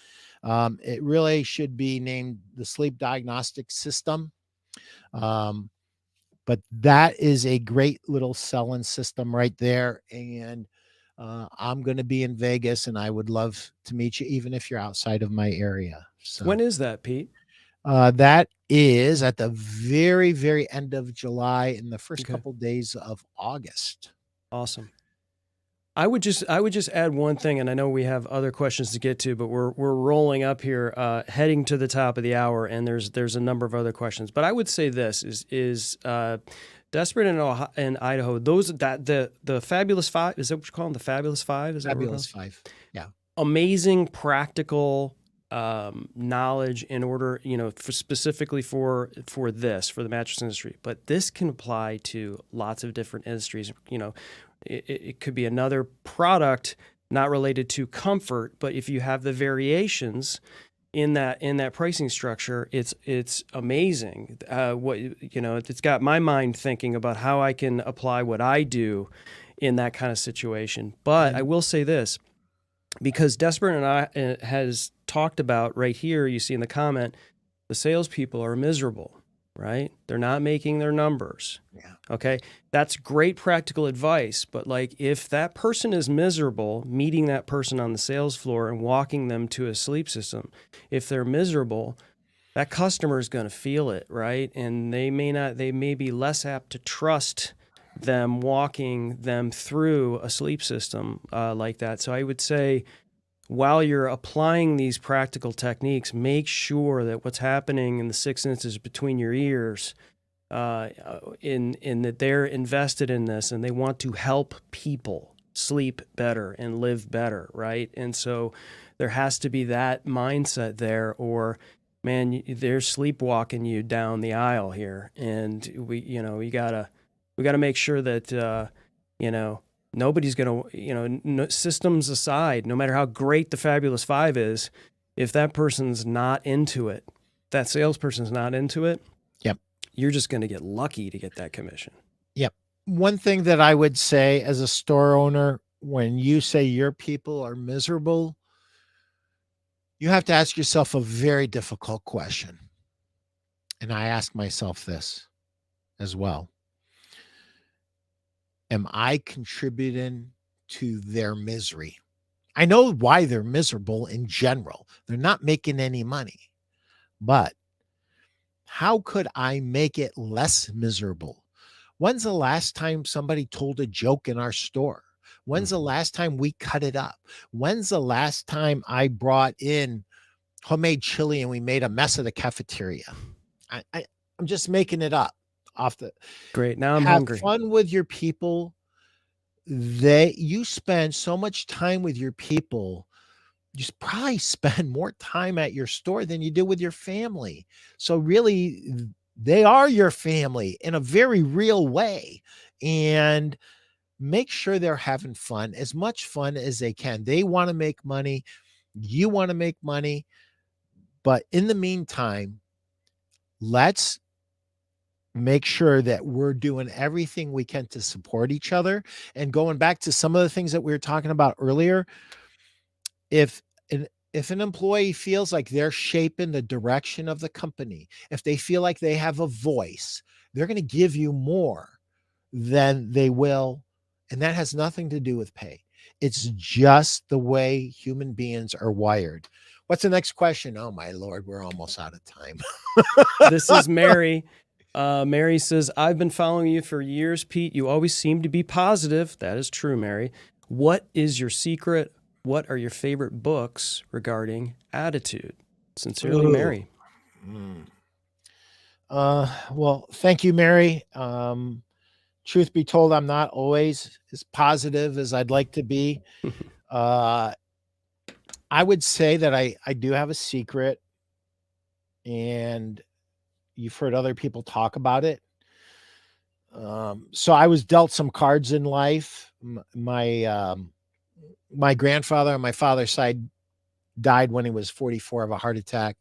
It really should be named the Sleep Diagnostic System. But that is a great little selling system right there. And I'm going to be in Vegas and I would love to meet you, even if you're outside of my area. So When is that, Pete? that is at the very, very end of July and the first Okay. couple days of August. Awesome. I would just add one thing, and I know we have other questions to get to, but we're rolling up here, heading to the top of the hour, and there's a number of other questions. But I would say this is Desperate in Idaho. The Fabulous Five, is that what you call them? The Fabulous Five? Is that what Fabulous Five. Yeah. Amazing practical knowledge in order, specifically for the mattress industry. But this can apply to lots of different industries. It could be another product not related to comfort, but if you have the variations in that pricing structure, it's amazing. It's got my mind thinking about how I can apply what I do in that kind of situation. But I will say this, because Desperate and I has talked about right here, you see in the comment, the salespeople are miserable. Right? They're not making their numbers. Yeah. Okay. That's great practical advice. But if that person is miserable, meeting that person on the sales floor and walking them to a sleep system, if they're miserable, that customer is going to feel it. Right. And they may be less apt to trust them walking them through a sleep system like that. So I would say, while you're applying these practical techniques, make sure that what's happening in the 6 inches between your ears, in that they're invested in this and they want to help people sleep better and live better, right? And so there has to be that mindset there, or man, they're sleepwalking you down the aisle here, and we gotta make sure that nobody's going to, systems aside, no matter how great the Fabulous Five is, if that person's not into it, that salesperson's not into it, yep, you're just going to get lucky to get that commission. Yep. One thing that I would say as a store owner, when you say your people are miserable, you have to ask yourself a very difficult question. And I ask myself this as well. Am I contributing to their misery? I know why they're miserable in general. They're not making any money. But how could I make it less miserable? When's the last time somebody told a joke in our store? When's the last time we cut it up? When's the last time I brought in homemade chili and we made a mess of the cafeteria? I'm just making it up. Great. Now I'm have hungry. Fun with your people. You spend so much time with your people. You probably spend more time at your store than you do with your family. So really, they are your family in a very real way. And make sure they're having fun, as much fun as they can. They want to make money. You want to make money. But in the meantime, let's make sure that we're doing everything we can to support each other. And going back to some of the things that we were talking about earlier, if an if an employee feels like they're shaping the direction of the company, if they feel like they have a voice, they're going to give you more than they will. And that has nothing to do with pay. It's just the way human beings are wired. What's the next question? Oh my Lord, we're almost out of time. This is Mary. Mary says, I've been following you for years, Pete. You always seem to be positive. That is true, Mary. What is your secret? What are your favorite books regarding attitude? Sincerely, Ooh. Mary. Well, thank you, Mary. Truth be told, I'm not always as positive as I'd like to be. Uh, I would say that I do have a secret, and you've heard other people talk about it. So I was dealt some cards in life. My grandfather on my father's side died when he was 44 of a heart attack.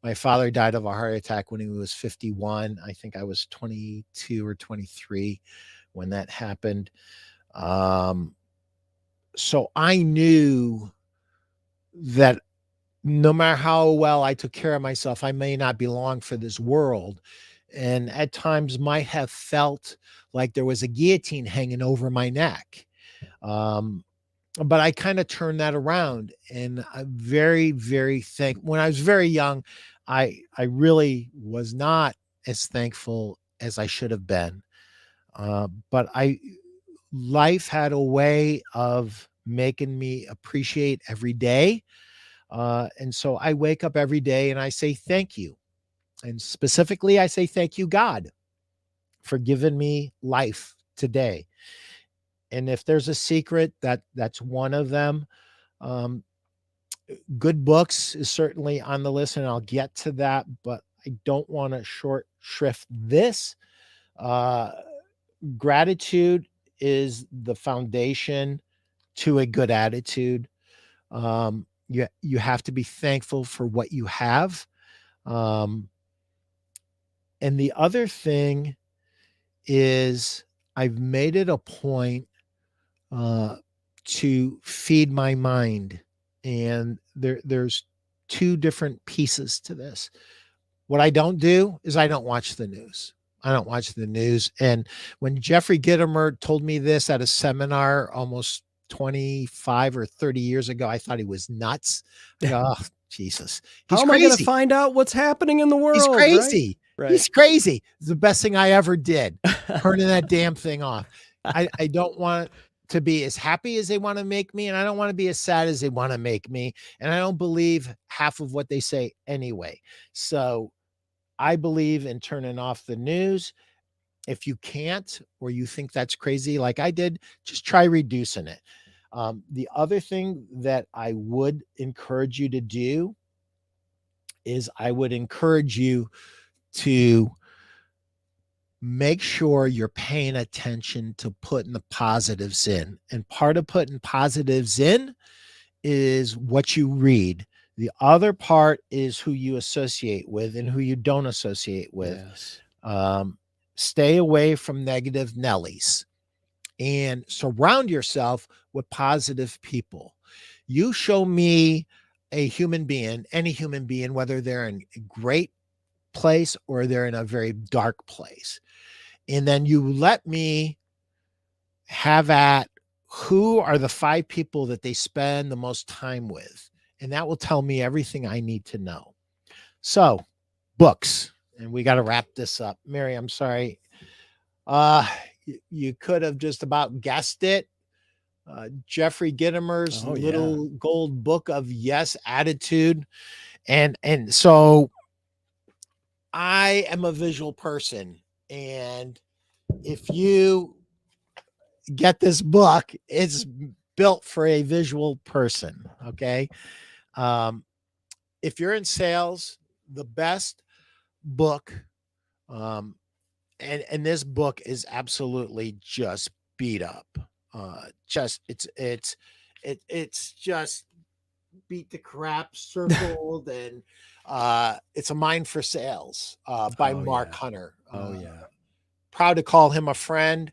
My father died of a heart attack when he was 51. I think I was 22 or 23 when that happened. So I knew that no matter how well I took care of myself, I may not be long for this world. And at times might have felt like there was a guillotine hanging over my neck. Um, but I kind of turned that around, and I'm very, very when I was very young, I really was not as thankful as I should have been. But life had a way of making me appreciate every day. And so I wake up every day and I say thank you. And specifically, I say thank you, God, for giving me life today. And if there's a secret, that's one of them. Um, Good books is certainly on the list, and I'll get to that, but I don't want to short shrift this. Uh, Gratitude is the foundation to a good attitude. You have to be thankful for what you have. Um, and the other thing is I've made it a point uh, to feed my mind. And there's two different pieces to this. What I don't do is I don't watch the news. I don't watch the news. And when Jeffrey Gitomer told me this at a seminar almost 25 or 30 years ago, I thought he was nuts. Oh, Jesus. He's How am I going to crazy. find out what's happening in the world? He's crazy. Right? He's crazy. It's the best thing I ever did, turning that damn thing off. I don't want to be as happy as they want to make me, and I don't want to be as sad as they want to make me. And I don't believe half of what they say anyway. So I believe in turning off the news. If you can't, or you think that's crazy, like I did, just try reducing it. The other thing that I would encourage you to do is I would encourage you to make sure you're paying attention to putting the positives in. And part of putting positives in is what you read. The other part is who you associate with and who you don't associate with. Yes. Stay away from negative Nellies and surround yourself with positive people. You show me a human being, any human being, whether they're in a great place or they're in a very dark place. And then you let me have at who are the 5 people that they spend the most time with. And that will tell me everything I need to know. So, books. And we got to wrap this up. Mary, I'm sorry. You could have just about guessed it. Jeffrey Gitomer's little gold book of yes attitude. And so I am a visual person. And if you get this book, it's built for a visual person. Okay. If you're in sales, the best book, and this book is absolutely just beat up. It's just beat the crap, circled, and it's a mind for sales by Mark Hunter. Proud to call him a friend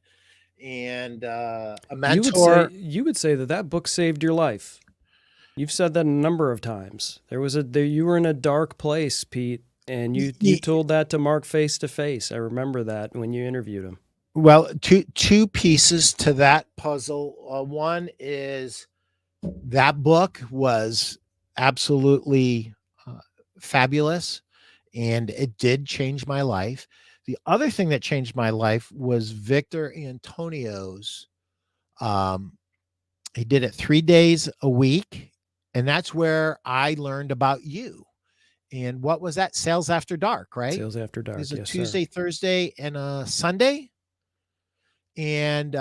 and a mentor. You would say that book saved your life. You've said that a number of times. You were in a dark place, Pete, and you told that to Mark face to face. I remember that when you interviewed him. Well, two pieces to that puzzle. One is that book was absolutely fabulous, and it did change my life. The other thing that changed my life was Victor Antonio's. He did it 3 days a week, and that's where I learned about you. And what was that? Sales After Dark, right? Sales After Dark. There's a yes, Tuesday, sir. Thursday, and a Sunday. And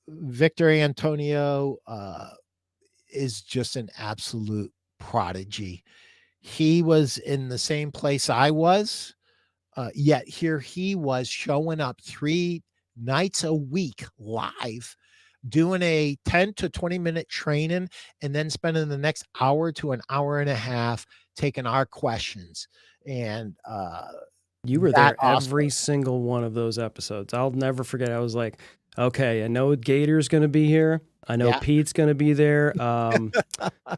Victor Antonio is just an absolute prodigy. He was in the same place I was, yet here he was showing up 3 nights a week live, doing a 10 to 20-minute training, and then spending the next hour to an hour and a half taking our questions. And you were there awesome. every single one of those episodes. I'll never forget. I was like, okay, I know Gator's going to be here. I know Pete's going to be there.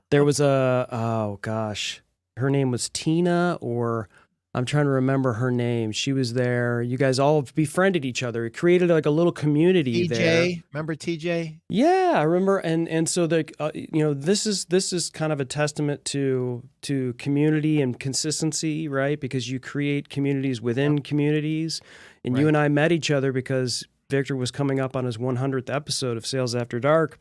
There was oh gosh, her name was Tina, or I'm trying to remember her name. She was there. You guys all befriended each other. It created like a little community there. Remember TJ? Yeah, I remember. And so this is kind of a testament to community and consistency, right? Because you create communities within communities. And you and I met each other because Victor was coming up on his 100th episode of Sales After Dark.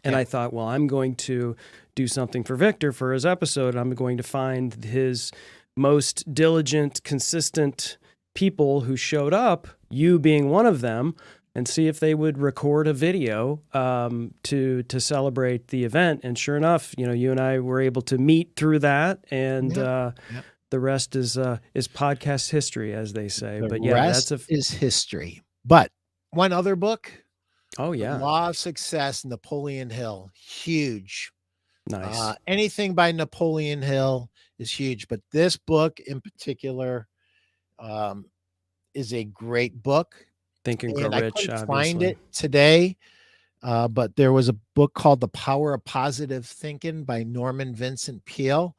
And I thought, well, I'm going to do something for Victor for his episode. I'm going to find his most diligent, consistent people who showed up, you being one of them, and see if they would record a video to celebrate the event. And sure enough, you and I were able to meet through that, and the rest is podcast history, as they say. The rest is history. But one other book. Oh yeah, Law of Success, Napoleon Hill, huge. Nice. Anything by Napoleon Hill is huge, but this book in particular is a great book. Think and Grow Rich. I couldn't find it today, but there was a book called The Power of Positive Thinking by Norman Vincent Peale.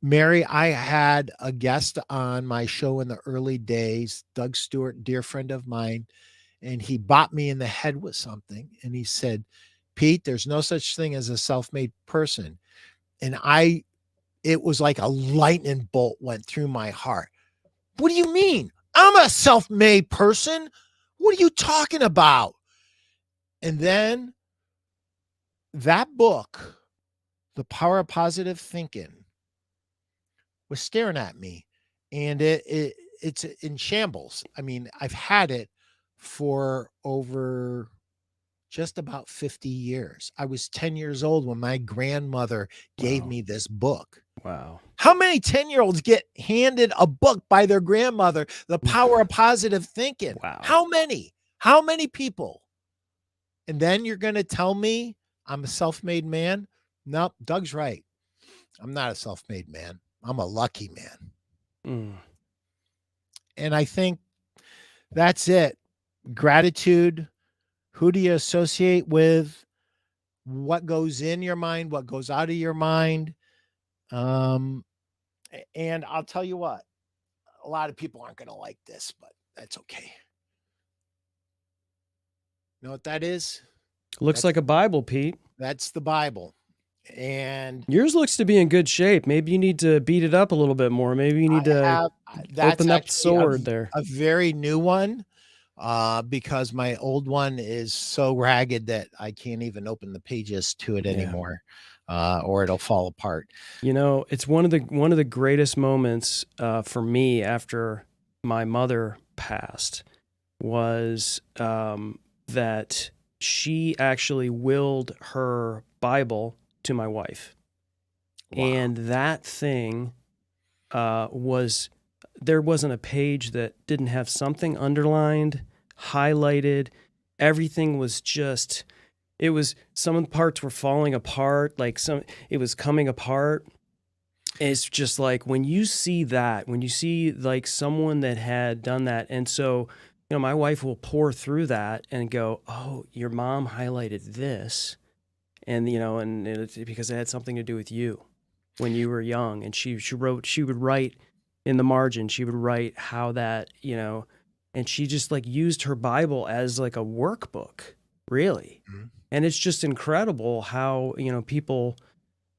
Mary, I had a guest on my show in the early days, Doug Stewart, dear friend of mine, and he bopped me in the head with something, and he said, Pete, there's no such thing as a self-made person. And it was like a lightning bolt went through my heart. What do you mean? I'm a self-made person. What are you talking about? And then that book, The Power of Positive Thinking, was staring at me, and it's in shambles. I mean, I've had it for over just about 50 years. I was 10 years old when my grandmother gave me this book. Wow. How many 10-year-olds get handed a book by their grandmother, The Power of Positive Thinking? Wow. How many? How many people? And then you're going to tell me I'm a self-made man? Nope, Doug's right. I'm not a self-made man. I'm a lucky man. And I think that's it. Gratitude. Who do you associate with? What goes in your mind? What goes out of your mind? And I'll tell you what, a lot of people aren't going to like this, but that's okay. You know what that is? Looks like a Bible, Pete. That's the Bible. And yours looks to be in good shape. Maybe you need to beat it up a little bit more. Maybe you need to open up the sword there. A very new one, because my old one is so ragged that I can't even open the pages to it anymore, or it'll fall apart. It's one of the greatest moments for me after my mother passed was that she actually willed her Bible to my wife. Wow. And that thing there wasn't a page that didn't have something underlined, highlighted. Everything was just, some of the parts were falling apart, it was coming apart. It's just like when you see like someone that had done that. And so my wife will pour through that and go, "Oh, your mom highlighted this." And, and it's because it had something to do with you when you were young. And she would write in the margin, she would write how that, and she just like used her Bible as like a workbook, really. Mm-hmm. And it's just incredible how, people,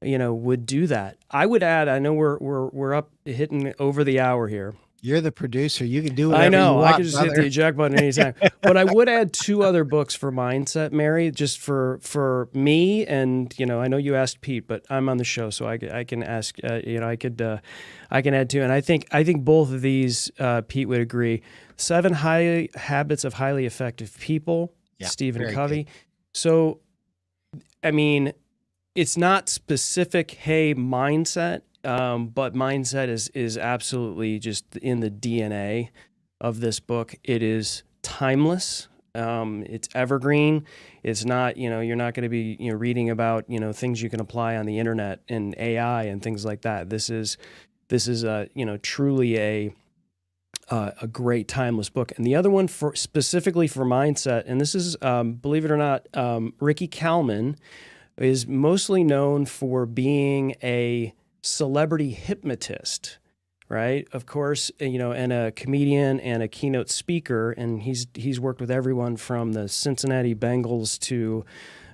would do that. I would add, I know we're up hitting over the hour here. You're the producer. You can do whatever I know. you want, I could just brother. hit the eject button anytime. But I would add 2 other books for mindset, Mary, just for me. And I know you asked Pete, but I'm on the show, so I can ask. I can add 2. And I think both of these, Pete would agree. 7 Habits of Highly Effective People, Yeah, Stephen Covey. Good. So, I mean, it's not specific. Hey, mindset. But mindset is absolutely just in the DNA of this book. It is timeless. It's evergreen. It's not, you're not going to be, reading about, things you can apply on the internet and AI and things like that. This is truly a great timeless book. And the other one specifically for mindset, and this is, believe it or not, Ricky Kalman is mostly known for being a celebrity hypnotist, right? Of course, and a comedian and a keynote speaker, and he's worked with everyone from the Cincinnati Bengals to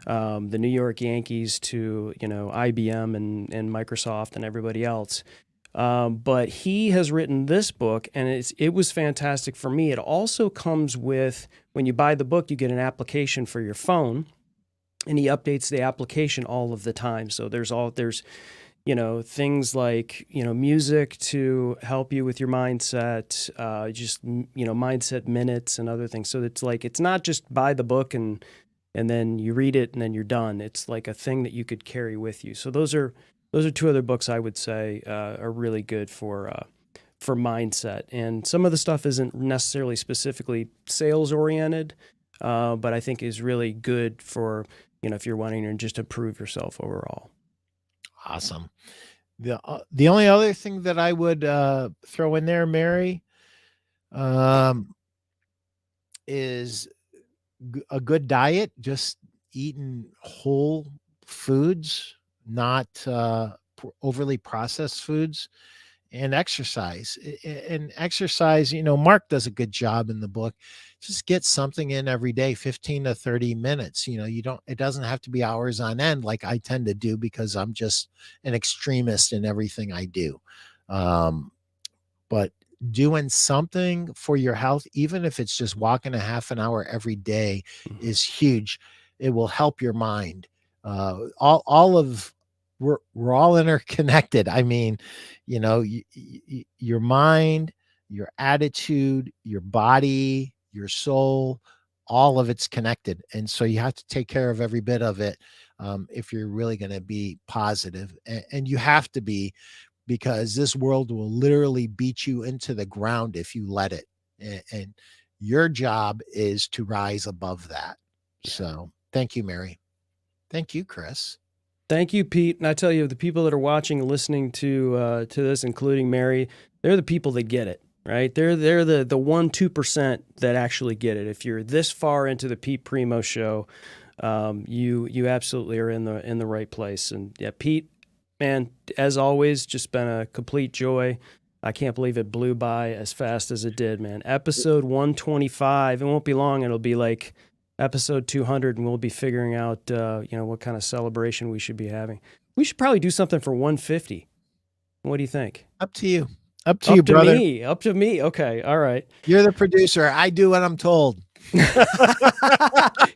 the New York Yankees to IBM and Microsoft and everybody else. But he has written this book, and it was fantastic for me. It also comes with, when you buy the book, you get an application for your phone, and he updates the application all of the time. So there's things like, music to help you with your mindset, just, mindset minutes and other things. So it's like, it's not just buy the book and then you read it and then you're done. It's like a thing that you could carry with you. So those are 2 other books I would say are really good for mindset. And some of the stuff isn't necessarily specifically sales oriented, but I think is really good for, if you're wanting to just improve yourself overall. Awesome. The only other thing that I would throw in there, Mary, is a good diet, just eating whole foods, not overly processed foods, and exercise. And exercise, Mark does a good job in the book. Just get something in every day, 15 to 30 minutes. It doesn't have to be hours on end like I tend to do, because I'm just an extremist in everything I do. But doing something for your health, even if it's just walking a half an hour every day, is huge. It will help your mind. We're all interconnected. I mean, your mind, your attitude, your body, your soul, all of it's connected. And so you have to take care of every bit of it if you're really going to be positive. And you have to be, because this world will literally beat you into the ground if you let it. And your job is to rise above that. So thank you, Mary. Thank you, Chris. Thank you, Pete. And I tell you, the people that are watching and listening to this, including Mary, they're the people that get it, right? They're the 1-2% that actually get it. If you're this far into the Pete Primeau Show, you absolutely are in the right place. And yeah, Pete, man, as always, just been a complete joy. I can't believe it blew by as fast as it did, man. Episode 125. It won't be long. It'll be like episode 200, and we'll be figuring out, what kind of celebration we should be having. We should probably do something for 150. What do you think? Up to you. Up to you, brother. Up to me. Okay. All right. You're the producer. I do what I'm told.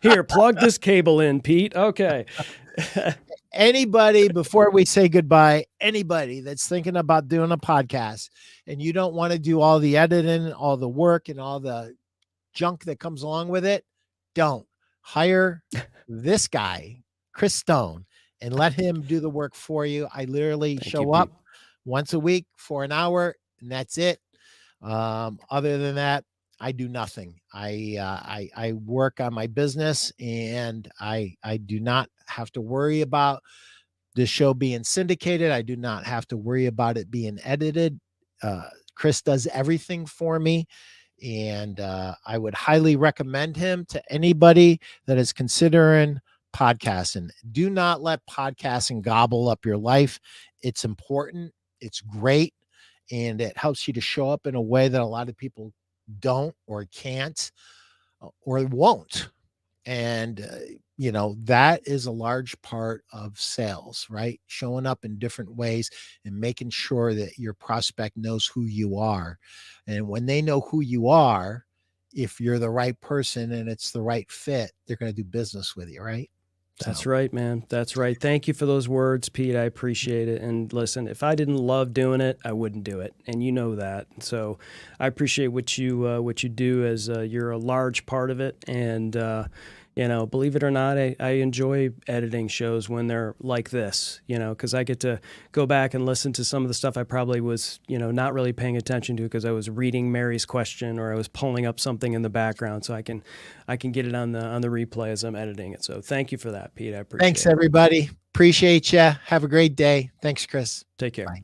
Here, plug this cable in, Pete. Okay. Anybody, before we say goodbye, anybody that's thinking about doing a podcast and you don't want to do all the editing, all the work, and all the junk that comes along with it, don't. Hire this guy, Chris Stone, and let him do the work for you. I literally show up once a week for an hour, and that's it. Other than that, I do nothing. I work on my business, and I do not have to worry about the show being syndicated. I do not have to worry about it being edited. Chris does everything for me. And I would highly recommend him to anybody that is considering podcasting. Do not let podcasting gobble up your life. It's important, it's great, and it helps you to show up in a way that a lot of people don't or can't or won't. And that is a large part of sales, right? Showing up in different ways and making sure that your prospect knows who you are. And when they know who you are, if you're the right person and it's the right fit, they're going to do business with you, right? That's right, man. That's right. Thank you for those words, Pete. I appreciate it. And listen, if I didn't love doing it, I wouldn't do it, and you know that. So I appreciate what you do, as you're a large part of it. And believe it or not, I enjoy editing shows when they're like this, because I get to go back and listen to some of the stuff I probably was, not really paying attention to because I was reading Mary's question or I was pulling up something in the background, so I can get it on the replay as I'm editing it. So thank you for that, Pete. I appreciate it. Thanks, everybody. Appreciate you. Have a great day. Thanks, Chris. Take care. Bye.